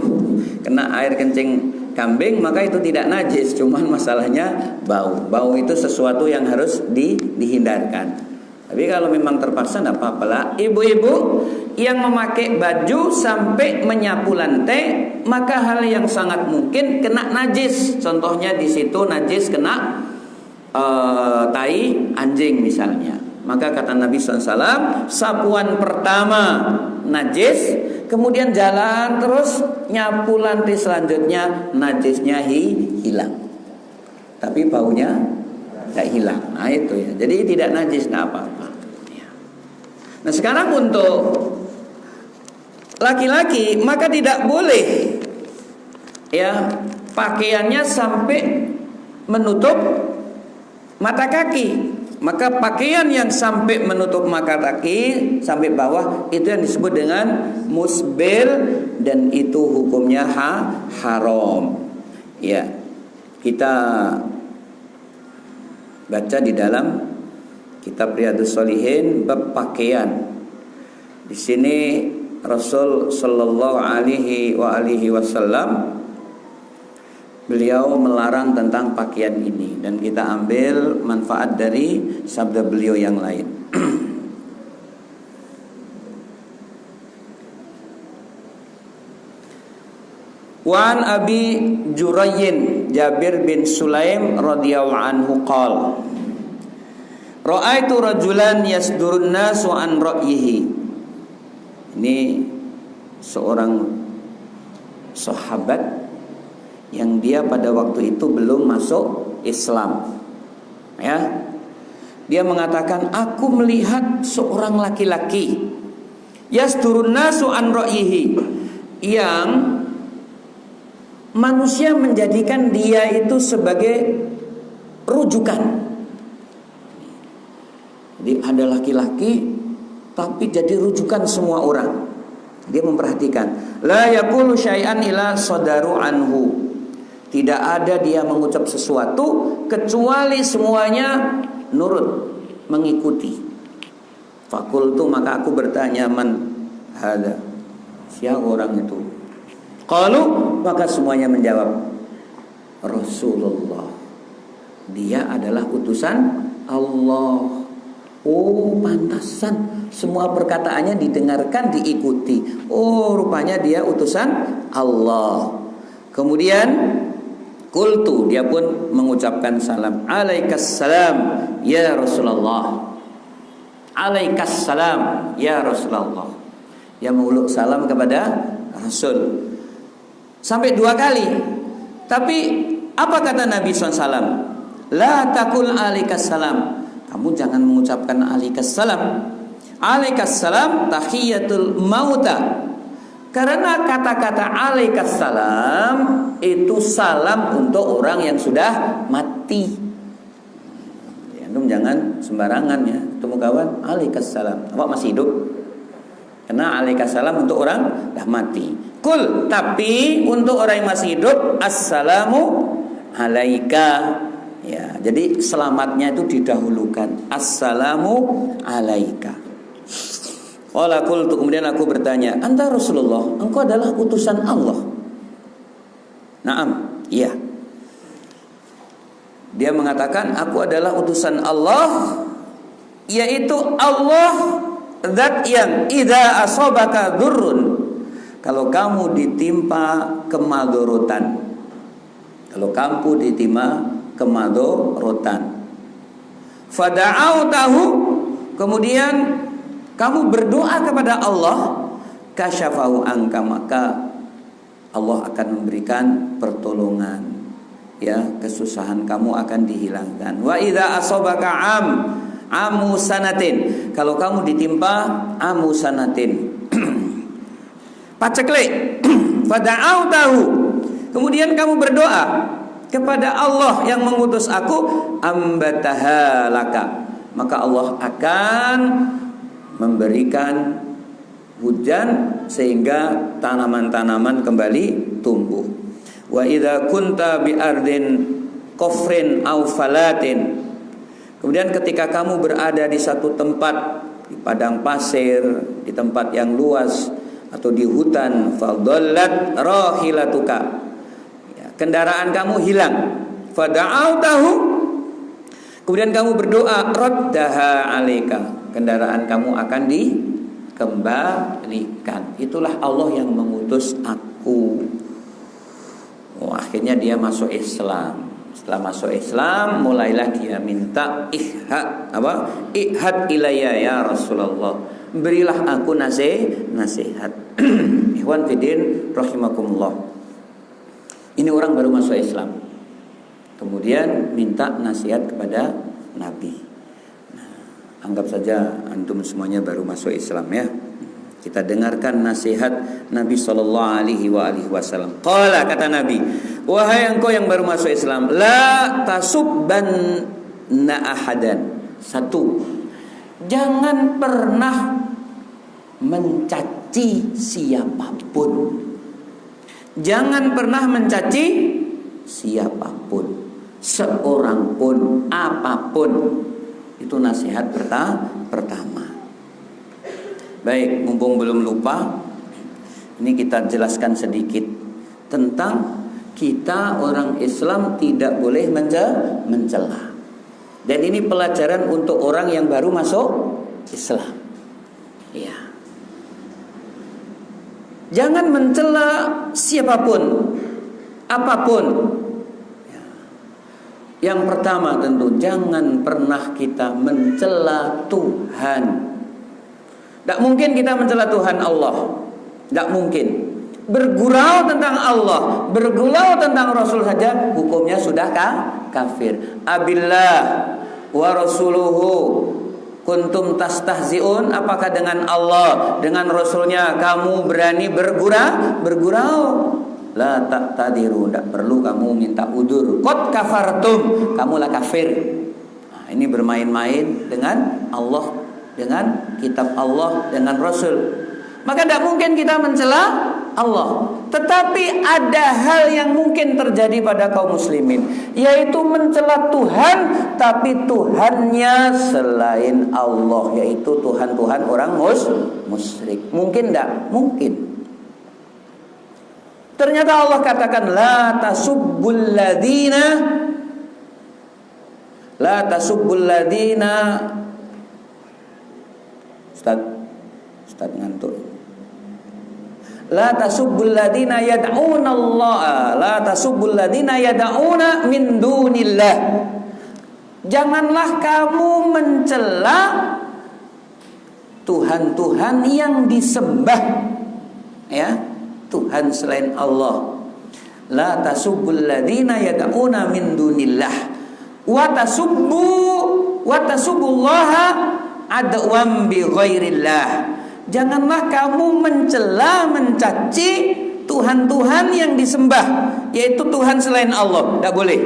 Speaker 1: kena air kencing kambing maka itu tidak najis, cuman masalahnya bau. Bau itu sesuatu yang harus dihindarkan. Tapi kalau memang terpaksa enggak apa-apa lah. Ibu-ibu yang memakai baju sampai menyapu lantai, maka hal yang sangat mungkin kena najis. Contohnya di situ najis kena tai anjing misalnya. Maka kata Nabi SAW, sapuan pertama najis, kemudian jalan terus nyapu lantai selanjutnya najisnya hilang. tapi baunya tidak hilang. Nah itu ya. Jadi tidak najis, tidak apa-apa. Nah sekarang untuk laki-laki maka tidak boleh ya pakaiannya sampai menutup mata kaki. Maka pakaian yang sampai menutup mata kaki sampai bawah itu yang disebut dengan musbil, dan itu hukumnya haram. Ya, kita baca di dalam kitab Riyadhus Shalihin bab pakaian. Di sini Rasul sallallahu alaihi wasallam beliau melarang tentang pakaian ini, dan kita ambil manfaat dari sabda beliau yang lain. Wan Abi Jurayyin Jabir bin Sulaim radhiyallahu anhu qala ra'aitu rajulan yasdurun nasu an ra'yihi. Ini seorang sahabat yang dia pada waktu itu belum masuk Islam. Ya. Dia mengatakan, aku melihat seorang laki-laki yasdurun nasu an ra'yihi, yang manusia menjadikan dia itu sebagai rujukan. Jadi ada laki-laki tapi jadi rujukan semua orang. Dia memperhatikan, la yaqulu syai'an ila sadaru anhu. Tidak ada dia mengucap sesuatu kecuali semuanya nurut, mengikuti. Fakultu, maka aku bertanya, man hada, siapa orang itu? Qalu, maka semuanya menjawab, Rasulullah, dia adalah utusan Allah. Oh, pantasan semua perkataannya didengarkan, diikuti. Oh, rupanya dia utusan Allah. Kemudian qultu, dia pun mengucapkan salam, alaikassalam ya Rasulullah. Alaikassalam ya Rasulullah. Dia menguluk salam kepada Rasul sampai 2 kali. Tapi apa kata Nabi SAW? La taqul alaikassalam. Kamu jangan mengucapkan alaikassalam. Alaikassalam tahiyatul mauta. Karena kata-kata alaikassalam itu salam untuk orang yang sudah mati. Ya, jangan sembarangan ya. Ketemu kawan, alaikassalam. Apa masih hidup? Karena alaikassalam untuk orang dah mati. Kul, tapi untuk orang yang masih hidup, assalamu alaika. Ya, jadi selamatnya itu didahulukan. Assalamu alaika. Qala qultu, kemudian aku bertanya, anta Rasulullah, engkau adalah utusan Allah? Naam, iya. Dia mengatakan, aku adalah utusan Allah, yaitu Allah zat yang idza asabaka dzurrun, kalau kamu ditimpa kemadorotan, kalau kamu ditimpa kemadorotan, fada'autahu, kemudian kamu berdoa kepada Allah, kasyafahu anka, maka Allah akan memberikan pertolongan. Ya, kesusahan kamu akan dihilangkan. Wa idza asabaka amu sanatin, kalau kamu ditimpa amu sanatin, paceklik, fada'autahu, kemudian kamu berdoa kepada Allah yang mengutus aku, ambataha laka, maka Allah akan memberikan hujan sehingga tanaman-tanaman kembali tumbuh. Wa idza kunta bi ardin kufrin aw falatin, kemudian ketika kamu berada di satu tempat, di padang pasir, di tempat yang luas atau di hutan, fadallat rahilatuka, ya, kendaraan kamu hilang, fada'autahu, kemudian kamu berdoa, raddaha alaika, kendaraan kamu akan dikembalikan. Itulah Allah yang mengutus aku. Oh, akhirnya dia masuk Islam. Setelah masuk Islam, mulailah dia minta ihad ilayya ya Rasulullah, berilah aku nasihat. Ikhwan fillah rahimakumullah. Ini orang baru masuk Islam. Kemudian minta nasihat kepada Nabi. Nah, anggap saja antum semuanya baru masuk Islam ya. Kita dengarkan nasihat Nabi sallallahu alaihi wasallam. Qala, kata Nabi, wahai engkau yang baru masuk Islam, la tasubbanna ahadan. Satu, jangan pernah mencaci siapapun. Jangan pernah mencaci siapapun, seorang pun, apapun. Itu nasihat pertama. Baik, mumpung belum lupa, ini kita jelaskan sedikit tentang kita orang Islam tidak boleh mencela. Dan ini pelajaran untuk orang yang baru masuk Islam. Ya. Jangan mencela siapapun, apapun. Ya. Yang pertama tentu jangan pernah kita mencela Tuhan. Tidak mungkin kita mencela Tuhan Allah. Tidak mungkin. Bergurau tentang Allah, bergurau tentang Rasul saja hukumnya sudah kafir. Abillah wa rasuluhu kuntum tastahzi'un. Apakah dengan Allah, dengan Rasulnya kamu berani bergurau? La taqtadiru, tidak perlu kamu minta udur. Qad kafartum, kamulah kafir. Nah, ini bermain-main dengan Allah, dengan kitab Allah, dengan Rasul. Maka tidak mungkin kita mencela Allah. Tetapi ada hal yang mungkin terjadi pada kaum muslimin, yaitu mencela Tuhan, tapi Tuhannya selain Allah, yaitu Tuhan-Tuhan orang musyrik. Mungkin tidak? Mungkin. Ternyata Allah katakan la tasubbul ladina. Ustaz ngantuk. La tasubbul ladina yad'una Allah, la tasubbul ladina yad'una min dunillah. Janganlah kamu mencela Tuhan-Tuhan yang disembah, ya, Tuhan selain Allah. La tasubbul ladina yad'una min dunillah wa tasubbullaha adwam bi ghairillah. Janganlah kamu mencela, mencaci Tuhan-Tuhan yang disembah, yaitu Tuhan selain Allah. Tidak boleh.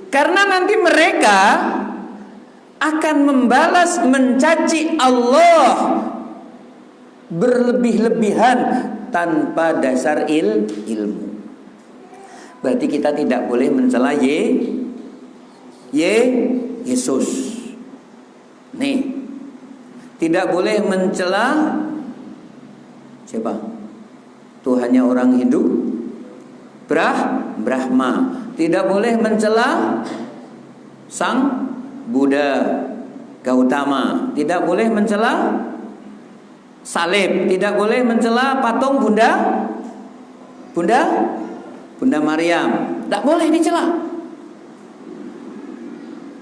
Speaker 1: Karena nanti mereka akan membalas mencaci Allah berlebih-lebihan tanpa dasar ilmu. Berarti kita tidak boleh mencela Yesus. Nih, tidak boleh mencela siapa? Tuhannya orang Hindu, Brahma. Tidak boleh mencela Sang Buddha Gautama. Tidak boleh mencela salib. Tidak boleh mencela patung Bunda Maryam. Tidak boleh dicela.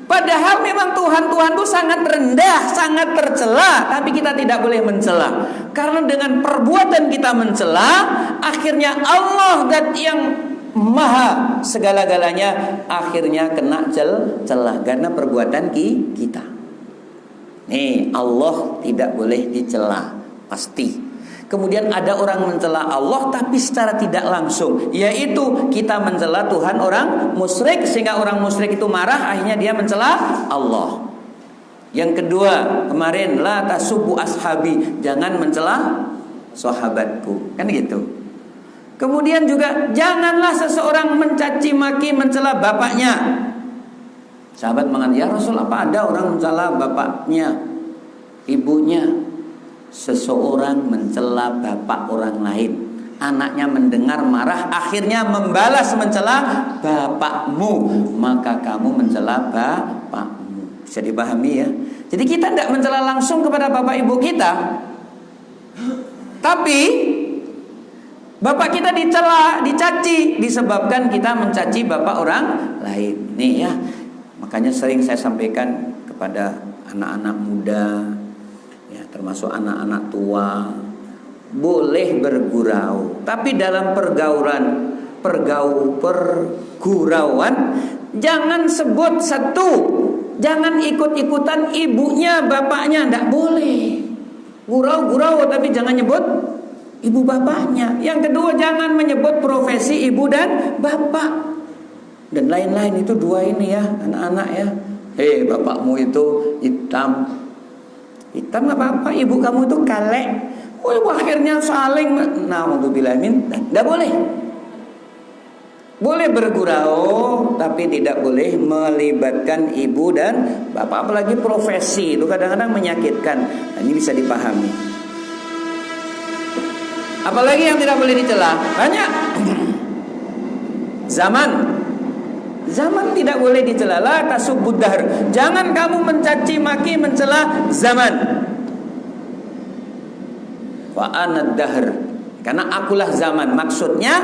Speaker 1: Padahal memang Tuhan itu sangat rendah, sangat tercela, tapi kita tidak boleh mencela. Karena dengan perbuatan kita mencela, akhirnya Allah dan yang maha segala-galanya akhirnya kena celah karena perbuatan kita. Nih, Allah tidak boleh dicela, pasti. Kemudian ada orang mencela Allah tapi secara tidak langsung, yaitu kita mencela Tuhan orang musyrik, sehingga orang musyrik itu marah, akhirnya dia mencela Allah. Yang kedua, kemarin la tasubbu ashabi, jangan mencela sahabatku, kan gitu. Kemudian juga janganlah seseorang mencaci maki, mencela bapaknya. Sahabat mengatakan, ya Rasul, apa ada orang mencela bapaknya, ibunya? Seseorang mencela bapak orang lain, anaknya mendengar marah, akhirnya membalas mencela bapakmu, maka kamu mencela bapakmu. Bisa dipahami ya? Jadi kita tidak mencela langsung kepada bapak ibu kita, tapi bapak kita dicela, dicaci disebabkan kita mencaci bapak orang lain. Nih ya, makanya sering saya sampaikan kepada anak-anak muda, ya, termasuk anak-anak tua, boleh bergurau, tapi dalam pergurauan Jangan sebut satu, jangan ikut-ikutan ibunya, bapaknya, tidak boleh. Gurau-gurau tapi jangan nyebut ibu bapaknya. Yang kedua, jangan menyebut profesi ibu dan bapak. Dan lain-lain itu dua ini ya, anak-anak ya. Hei, bapakmu itu hitam. Hitam apa-apa, ibu kamu itu kalek. Oh, akhirnya saling na'udzubillah min, tidak boleh. Boleh bergurau, tapi tidak boleh melibatkan ibu dan bapak. Apalagi profesi, itu kadang-kadang menyakitkan. Nah, ini bisa dipahami. Apalagi yang tidak boleh dicela? Banyak. Zaman tidak boleh dicela. La tasubbud dahr. Jangan kamu mencaci maki, mencela zaman. Wa anad dahr. Karena akulah zaman. Maksudnya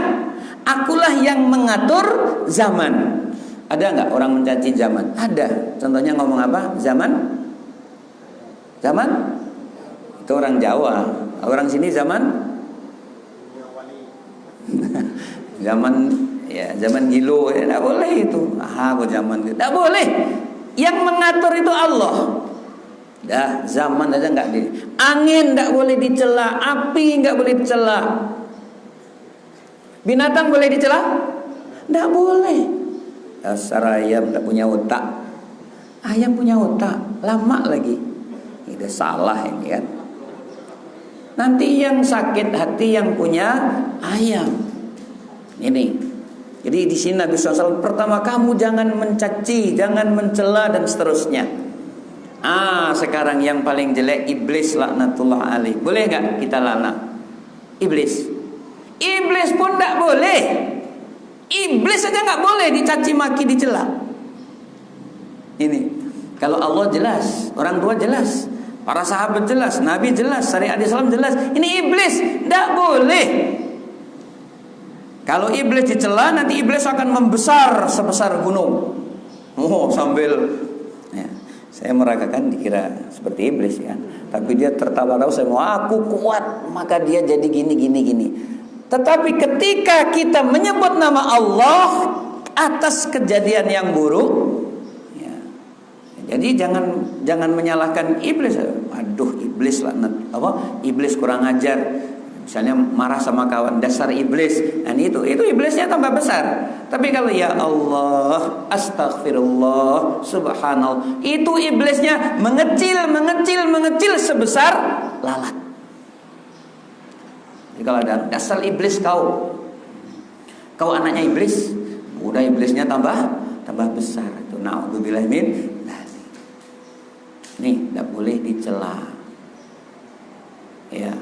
Speaker 1: akulah yang mengatur zaman. Ada nggak orang mencaci zaman? Ada. Contohnya ngomong apa? Zaman? Itu orang Jawa. Orang sini zaman? Zaman gilo. Tidak boleh itu. Aku zaman. Tidak boleh. Yang mengatur itu Allah. Dah, zaman aja nggak di. Angin nggak boleh dicela. Api nggak boleh dicela. Binatang boleh dicela? Tidak boleh. Dasar ayam tidak punya otak. Ayam punya otak, lama lagi. Ini salah ini kan. Nanti yang sakit hati yang punya ayam. Ini. Jadi di sini Nabi SAW pertama, kamu jangan mencaci, jangan mencela dan seterusnya. Sekarang yang paling jelek iblis laknatullah alaih. Boleh nggak kita laknat iblis? Iblis pun tidak boleh. Iblis saja nggak boleh dicaci maki, dicela. Ini kalau Allah jelas, orang tua jelas, para sahabat jelas, Nabi jelas, syariat Islam jelas. Ini iblis tidak boleh. Kalau iblis dicela, nanti iblis akan membesar sebesar gunung. Sambil saya meragakan dikira seperti iblis ya. Tapi dia tertawa-tawa, saya mau aku kuat, maka dia jadi gini. Tetapi ketika kita menyebut nama Allah atas kejadian yang buruk, ya, jadi jangan menyalahkan iblis. Aduh, iblis laknat, iblis kurang ajar. Misalnya marah sama kawan, dasar iblis. Dan itu iblisnya tambah besar. Tapi kalau ya Allah, astaghfirullah, subhanallah, itu iblisnya mengecil sebesar lalat. Jadi kalau ada dasar iblis kau anaknya iblis, udah iblisnya tambah besar. Itu na'udzubillah min. Nih, tidak boleh dicela. Ya.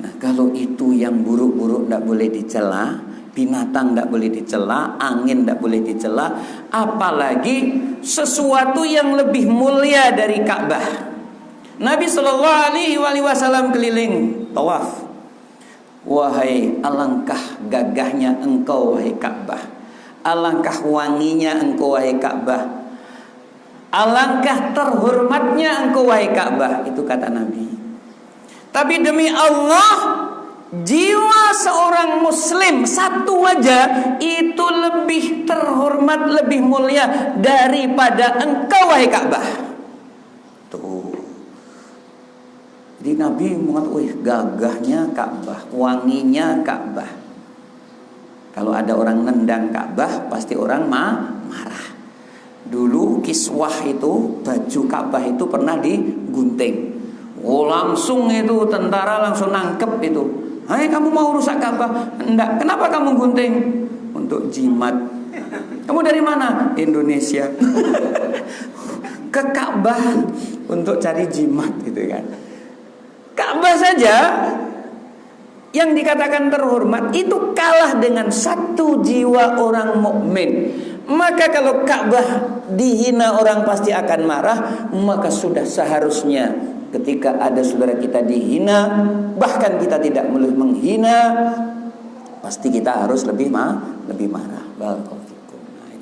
Speaker 1: Nah, kalau itu yang buruk-buruk tidak boleh dicela, binatang tidak boleh dicela, angin tidak boleh dicela, apalagi sesuatu yang lebih mulia dari Ka'bah. Nabi Shallallahu Alaihi Wasallam keliling tawaf. Wahai alangkah gagahnya engkau wahai Ka'bah, alangkah wanginya engkau wahai Ka'bah, alangkah terhormatnya engkau wahai Ka'bah. Itu kata Nabi. Tapi demi Allah, jiwa seorang muslim satu aja itu lebih terhormat, lebih mulia daripada engkau wahai Ka'bah. Tuh. Jadi Nabi mengatakan, gagahnya Ka'bah, wanginya Ka'bah. Kalau ada orang nendang Ka'bah, pasti orang marah. Dulu kiswah itu, baju Ka'bah itu pernah digunting. Langsung itu tentara langsung nangkep itu. Hai, kamu mau rusak Ka'bah? Enggak. Kenapa kamu gunting? Untuk jimat. Kamu dari mana? Indonesia. Ke Ka'bah untuk cari jimat gitu kan. Ka'bah saja yang dikatakan terhormat itu kalah dengan satu jiwa orang mukmin. Maka kalau Ka'bah dihina orang pasti akan marah. Maka sudah seharusnya ketika ada saudara kita dihina, bahkan kita tidak boleh menghina, pasti kita harus lebih marah.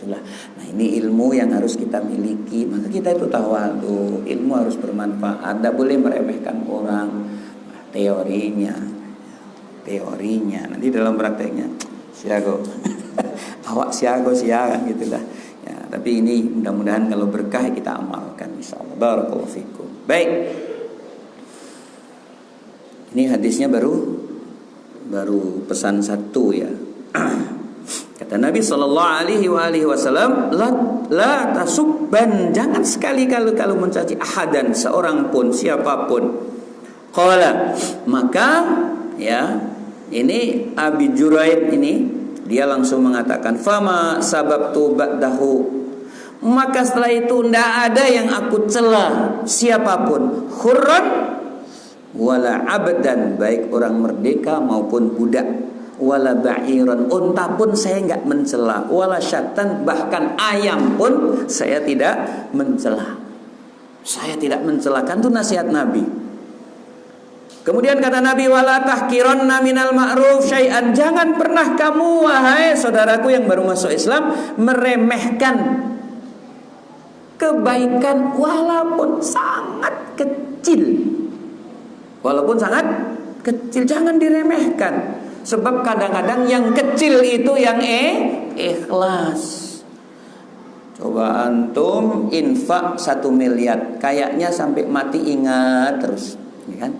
Speaker 1: Nah, ini ilmu yang harus kita miliki. Maka kita itu tawadhu, ilmu harus bermanfaat. Tidak boleh meremehkan orang. Teorinya nanti dalam prakteknya siago. Awak siago siaran gitulah. Ya, tapi ini mudah-mudahan kalau berkah kita amalkan insyaallah. Barakallahu fikum. Baik. Ini hadisnya baru pesan satu ya. Kata Nabi sallallahu alaihi wasallam, la tasubban, jangan sekali kalau mencaci ahadan, seorang pun, siapapun. Qala, maka ya, ini Abi Juraid ini dia langsung mengatakan, fama sababtu ba'dahu, maka setelah itu tidak ada yang aku cela siapapun, khurran wala abdan, baik orang merdeka maupun budak, wala ba'iran, unta pun saya enggak mencela, wala syatan, bahkan ayam pun saya tidak mencela. Saya tidak mencelakan, itu nasihat Nabi. Kemudian kata Nabi, wala tahkiranna minal ma'ruf syai'an, jangan pernah kamu wahai saudaraku yang baru masuk Islam meremehkan kebaikan walaupun sangat kecil. Walaupun sangat kecil, jangan diremehkan. Sebab kadang-kadang yang kecil itu yang ikhlas. Coba antum infak 1 miliar, kayaknya sampai mati ingat terus, ya kan?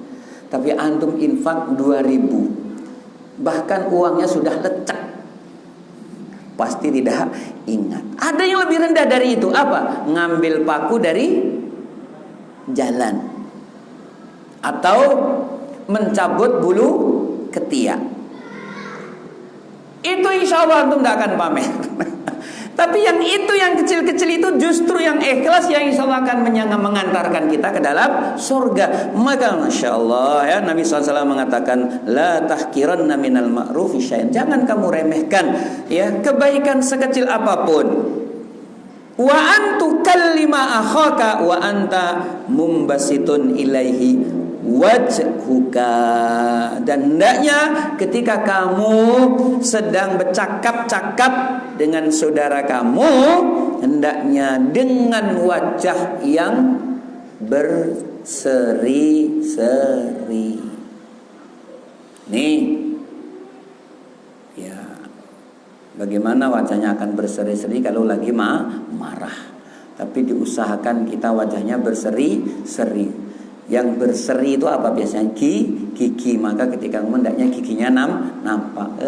Speaker 1: Tapi antum infak 2.000, bahkan uangnya sudah lecek, pasti tidak ingat. Ada yang lebih rendah dari itu, apa? Ngambil paku dari jalan, atau mencabut bulu ketiak. Itu insya Allah antum tidak akan pamer. Tapi yang itu, yang kecil-kecil itu justru yang ikhlas, yang insya Allah akan mengantarkan kita ke dalam surga. Maka Masya Allah ya, Nabi SAW mengatakan, la tahkiranna minal ma'rufi syai'an, jangan kamu remehkan ya kebaikan sekecil apapun. Wa antu kallima akhaka wa anta mumbasitun ilaihi wajhuka, dan hendaknya ketika kamu sedang bercakap-cakap dengan saudara kamu, hendaknya dengan wajah yang berseri-seri. Nih ya, bagaimana wajahnya akan berseri-seri kalau lagi marah? Tapi diusahakan kita wajahnya berseri-seri. Yang berseri itu apa biasanya? Gigi. Maka ketika hendaknya giginya nampak.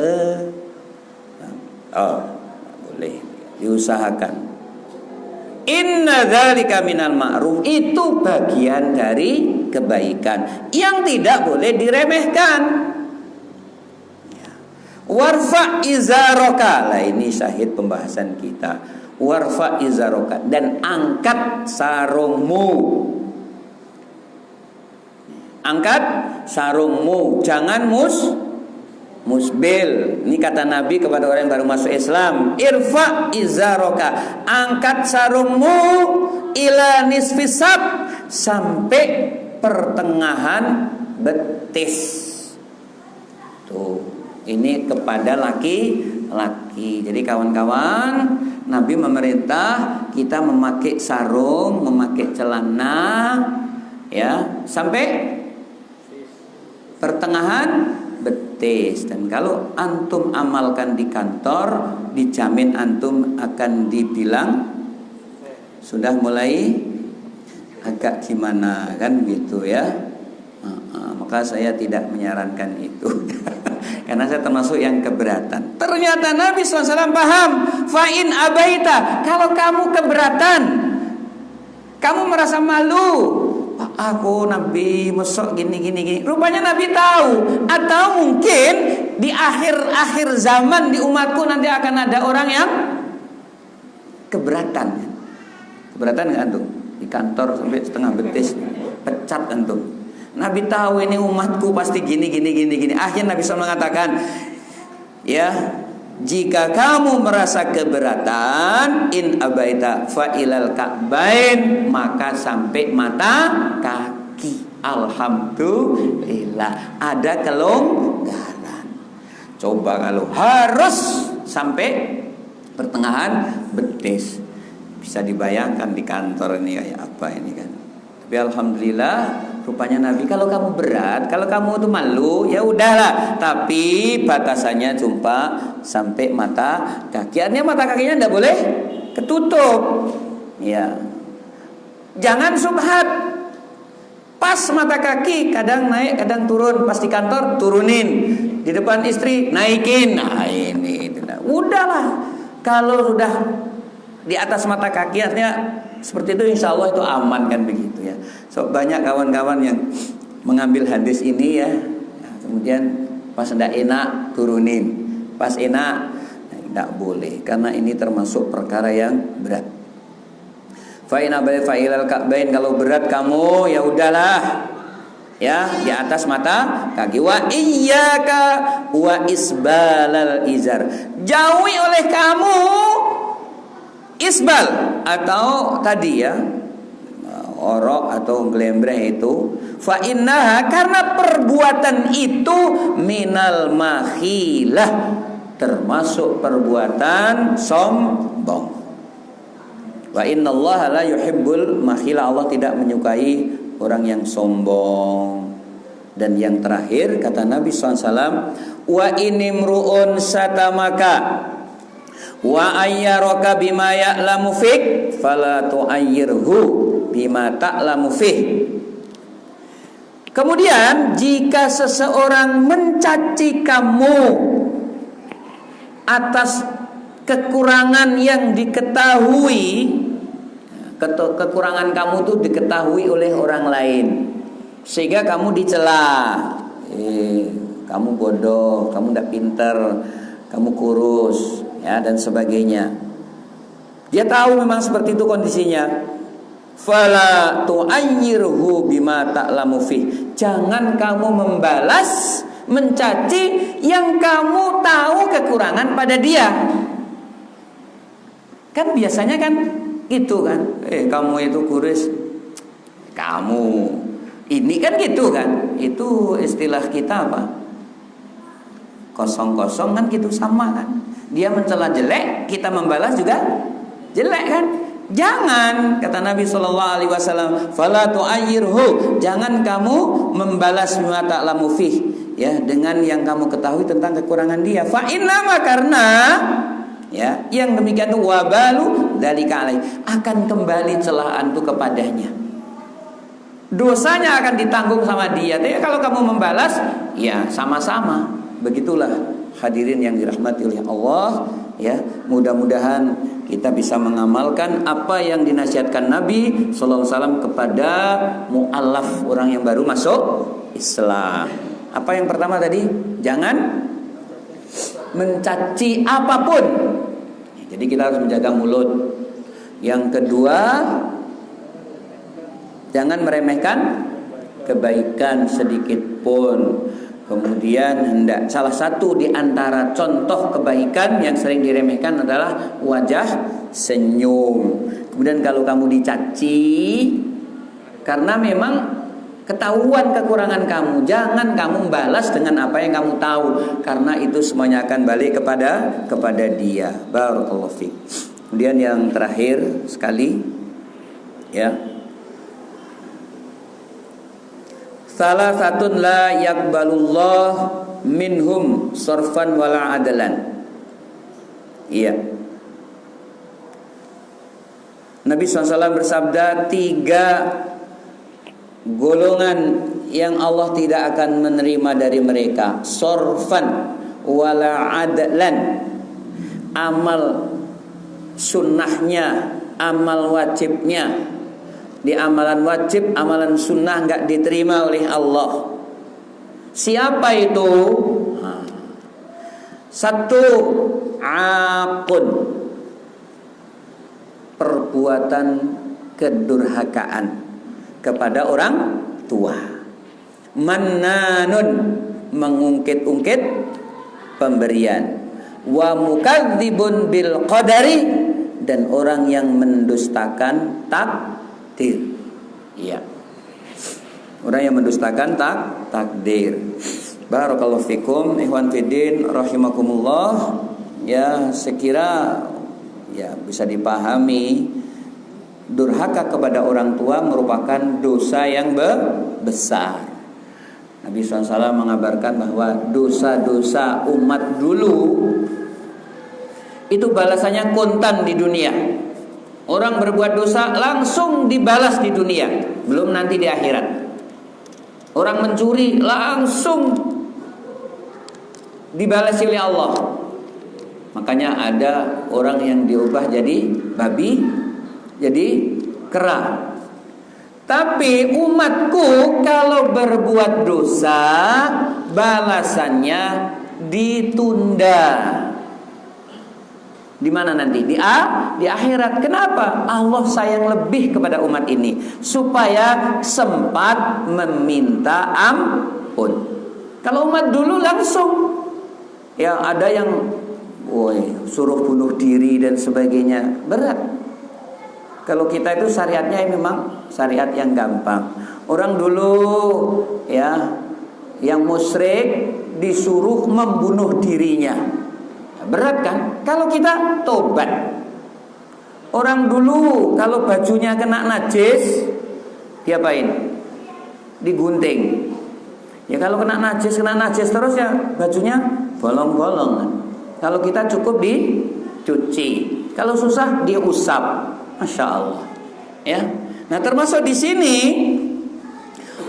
Speaker 1: Boleh diusahakan. Inna dzalika minal ma'ruf, itu bagian dari kebaikan yang tidak boleh diremehkan. Warfa izaroka, lah ini syahid pembahasan kita. Warfa izaroka, dan angkat sarungmu. Angkat sarungmu, jangan musbil. Ini kata Nabi kepada orang yang baru masuk Islam, irfa izaroka, angkat sarungmu ila nisfisab, sampai pertengahan betis. Tuh, ini kepada laki-laki. Jadi kawan-kawan, Nabi memerintah kita memakai sarung, memakai celana ya sampai pertengahan betis. Dan kalau antum amalkan di kantor, dijamin antum akan dibilang sudah mulai agak gimana kan gitu ya. Maka saya tidak menyarankan itu. Karena saya termasuk yang keberatan. Ternyata Nabi SAW paham. Fa'in abaita, kalau kamu keberatan, kamu merasa malu, aku Nabi mesok gini. Rupanya Nabi tahu. Atau mungkin di akhir zaman di umatku nanti akan ada orang yang keberatan. Keberatan nggak antum? Di kantor sampai setengah betis, pecat antum. Nabi tahu ini umatku pasti gini. Akhirnya Nabi SAW mengatakan, ya, jika kamu merasa keberatan, in abaita fa'ilal ka'bain, maka sampai mata kaki. Alhamdulillah, ada kelonggaran. Coba kalau harus sampai pertengahan betis, bisa dibayangkan di kantor ini kayak apa ini kan. Tapi alhamdulillah rupanya Nabi, kalau kamu berat, kalau kamu tuh malu, ya udahlah, tapi batasannya jumpa sampai mata kaki. Artinya mata kakinya tidak boleh ketutup. Ya. Jangan subhat. Pas mata kaki, kadang naik, kadang turun. Pas di kantor, turunin. Di depan istri, naikin. Nah ini, udahlah. Kalau sudah di atas mata kaki, artinya seperti itu, insya Allah itu aman kan begitu ya. So banyak kawan-kawan yang mengambil hadis ini ya, kemudian pas tidak enak turunin, pas enak tidak boleh, karena ini termasuk perkara yang berat. Fa'ina fa'ilal ka'bain, kalau berat kamu ya udahlah ya di atas mata kaki. Wa iyyaka wa isbalal izar, jauhi oleh kamu isbal atau tadi ya orok atau gelembreh itu, fa innaha, karena perbuatan itu minal makhilah, termasuk perbuatan sombong. Wa innallaha la yuhibbul makhilah, Allah tidak menyukai orang yang sombong. Dan yang terakhir kata Nabi SAW, wa inimru'un satamaka wa ayyaraka bima ya'lamu fik fala tu'ayyirhu bima ta'lamu fih. Kemudian jika seseorang mencaci kamu atas kekurangan yang diketahui, kekurangan kamu itu diketahui oleh orang lain, sehingga kamu dicela, kamu bodoh, kamu tidak pinter, kamu kurus, ya dan sebagainya. Dia tahu memang seperti itu kondisinya. Fala tu'ayyirhu bima ta'lamu fih, jangan kamu membalas mencaci yang kamu tahu kekurangan pada dia. Kan biasanya kan gitu kan, kamu itu kurus, kamu ini kan gitu kan, itu istilah kita apa, kosong-kosong kan gitu, sama kan. Dia mencela jelek, kita membalas juga jelek kan. Jangan, kata Nabi SAW, fala tu'ayyirhu, jangan kamu membalas bima ta'lamu fih, ya, dengan yang kamu ketahui tentang kekurangan dia. Fa innama, karena ya, yang demikian itu wabalu dzalika alai, akan kembali celahan itu kepadanya. Dosanya akan ditanggung sama dia. Tapi kalau kamu membalas, ya sama-sama. Begitulah hadirin yang dirahmati oleh Allah, ya. Mudah-mudahan kita bisa mengamalkan apa yang dinasihatkan Nabi sallallahu alaihi wasallam kepada mu'allaf, orang yang baru masuk Islam. Apa yang pertama tadi? Jangan mencaci apapun. Jadi kita harus menjaga mulut. Yang kedua, jangan meremehkan kebaikan sedikit pun. Kemudian salah satu di antara contoh kebaikan yang sering diremehkan adalah wajah senyum. Kemudian kalau kamu dicaci karena memang ketahuan kekurangan kamu, jangan kamu balas dengan apa yang kamu tahu, karena itu semuanya akan balik kepada dia. Barakallahu fiik. Kemudian yang terakhir sekali, ya, salah satu la yaqbalullah minhum sorfan wala adalan. Iya. Nabi SAW bersabda, 3 golongan yang Allah tidak akan menerima dari mereka, sorfan wala adlan, amal sunnahnya, amal wajibnya. Di amalan wajib, amalan sunnah enggak diterima oleh Allah. Siapa itu? Satu, akun, perbuatan kedurhakaan kepada orang tua. Mannanun, mengungkit-ungkit pemberian. Wa mukadzibun bil qadari, dan orang yang mendustakan takdir. Iya. Orang yang mendustakan takdir. Barakallahu fikum, ikhwan fiddin rahimakumullah. Ya, sekira ya bisa dipahami, durhaka kepada orang tua merupakan dosa yang besar. Nabi SAW mengabarkan bahwa dosa-dosa umat dulu itu balasannya kontan di dunia. Orang berbuat dosa langsung dibalas di dunia, belum nanti di akhirat. Orang mencuri langsung dibalas oleh Allah. Makanya ada orang yang diubah jadi babi, jadi kera. Tapi umatku kalau berbuat dosa balasannya ditunda. Di mana nanti? Di akhirat. Kenapa? Allah sayang lebih kepada umat ini supaya sempat meminta ampun. Kalau umat dulu langsung, ya ada yang suruh bunuh diri dan sebagainya, berat. Kalau kita itu syariatnya memang syariat yang gampang. Orang dulu ya yang musyrik disuruh membunuh dirinya, berat kan? Kalau kita tobat. Orang dulu kalau bajunya kena najis, diapain? Digunting. Ya kalau kena najis terus ya bajunya bolong-bolong. Kalau kita cukup dicuci. Kalau susah diusap. Masya Allah. Ya. Nah termasuk di sini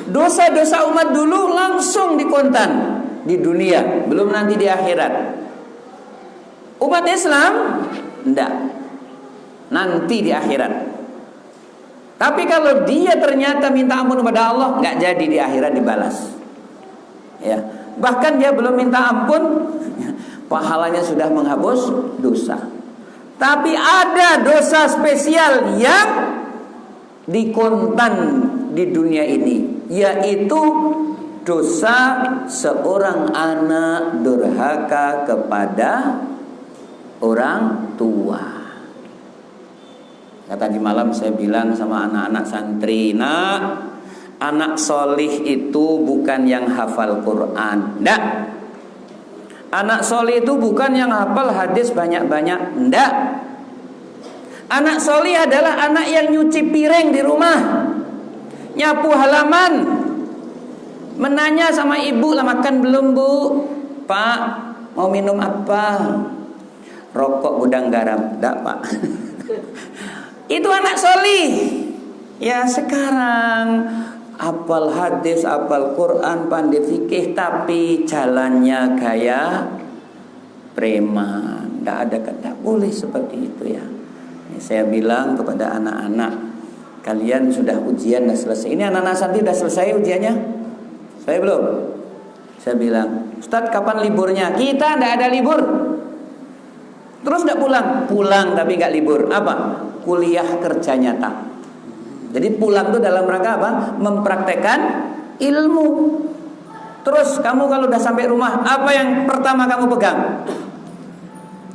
Speaker 1: dosa-dosa umat dulu langsung dikontan di dunia, belum nanti di akhirat. Umat Islam enggak, nanti di akhirat. Tapi kalau dia ternyata minta ampun kepada Allah, enggak jadi di akhirat dibalas. Ya, bahkan dia belum minta ampun, pahalanya sudah menghapus dosa. Tapi ada dosa spesial yang dikontan di dunia ini, yaitu dosa seorang anak durhaka kepada orang tua. Tadi malam saya bilang sama anak-anak santri, nak, anak solih itu bukan yang hafal Quran, ndak. Anak solih itu bukan yang hafal hadis banyak-banyak, ndak. Anak solih adalah anak yang nyuci piring di rumah, nyapu halaman, menanya sama ibu, lah makan belum bu? Pak, mau minum apa? Rokok gudang garam, ndak pak. Itu anak solih. Ya sekarang hafal hadis, hafal Quran, pandai fikih, tapi jalannya gaya preman. Tidak boleh seperti itu ya. Saya bilang kepada anak-anak, kalian sudah ujian sudah selesai. Ini anak-anak santri sudah selesai ujiannya? Saya belum. Saya bilang, Ustadz kapan liburnya? Kita tidak ada libur. Terus tidak pulang? Pulang tapi nggak libur. Apa? Kuliah kerja nyata. Jadi pulang itu dalam rangka apa? Mempraktekkan ilmu. Terus kamu kalau udah sampai rumah, apa yang pertama kamu pegang?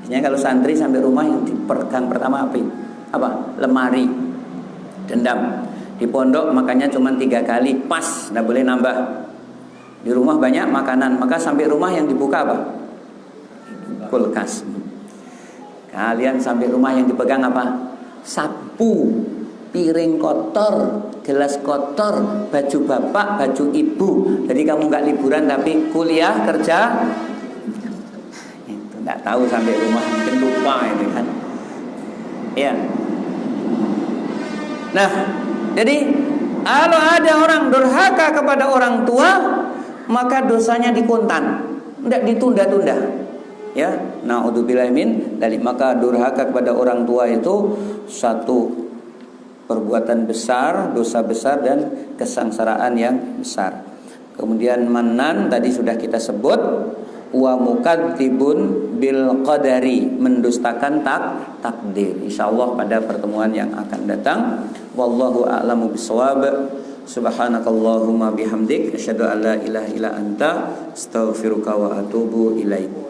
Speaker 1: Biasanya kalau santri sampai rumah yang dipegang pertama apa? Lemari. Dendam. Di pondok makannya cuma 3 kali, pas, nggak boleh nambah. Di rumah banyak makanan, maka sampai rumah yang dibuka apa? Kulkas. Kalian sampai rumah yang dipegang apa? Sapu, piring kotor, gelas kotor, baju bapak, baju ibu. Jadi kamu nggak liburan tapi kuliah kerja. Itu nggak tahu sampai rumah mungkin lupa itu kan. Ya. Nah, jadi kalau ada orang durhaka kepada orang tua, maka dosanya dikontan, tidak ditunda-tunda. Ya, naudzubillahi min dzalik. Maka durhaka kepada orang tua itu satu perbuatan besar, dosa besar dan kesengsaraan yang besar. Kemudian manan tadi sudah kita sebut, wa mukadzibun bil qadari, mendustakan takdir. Insyaallah pada pertemuan yang akan datang. Wallahu a'lamu bissawab. Subhanakallahumma bihamdik asyhadu an la ilaha illa anta astaghfiruka wa atubu ilaik.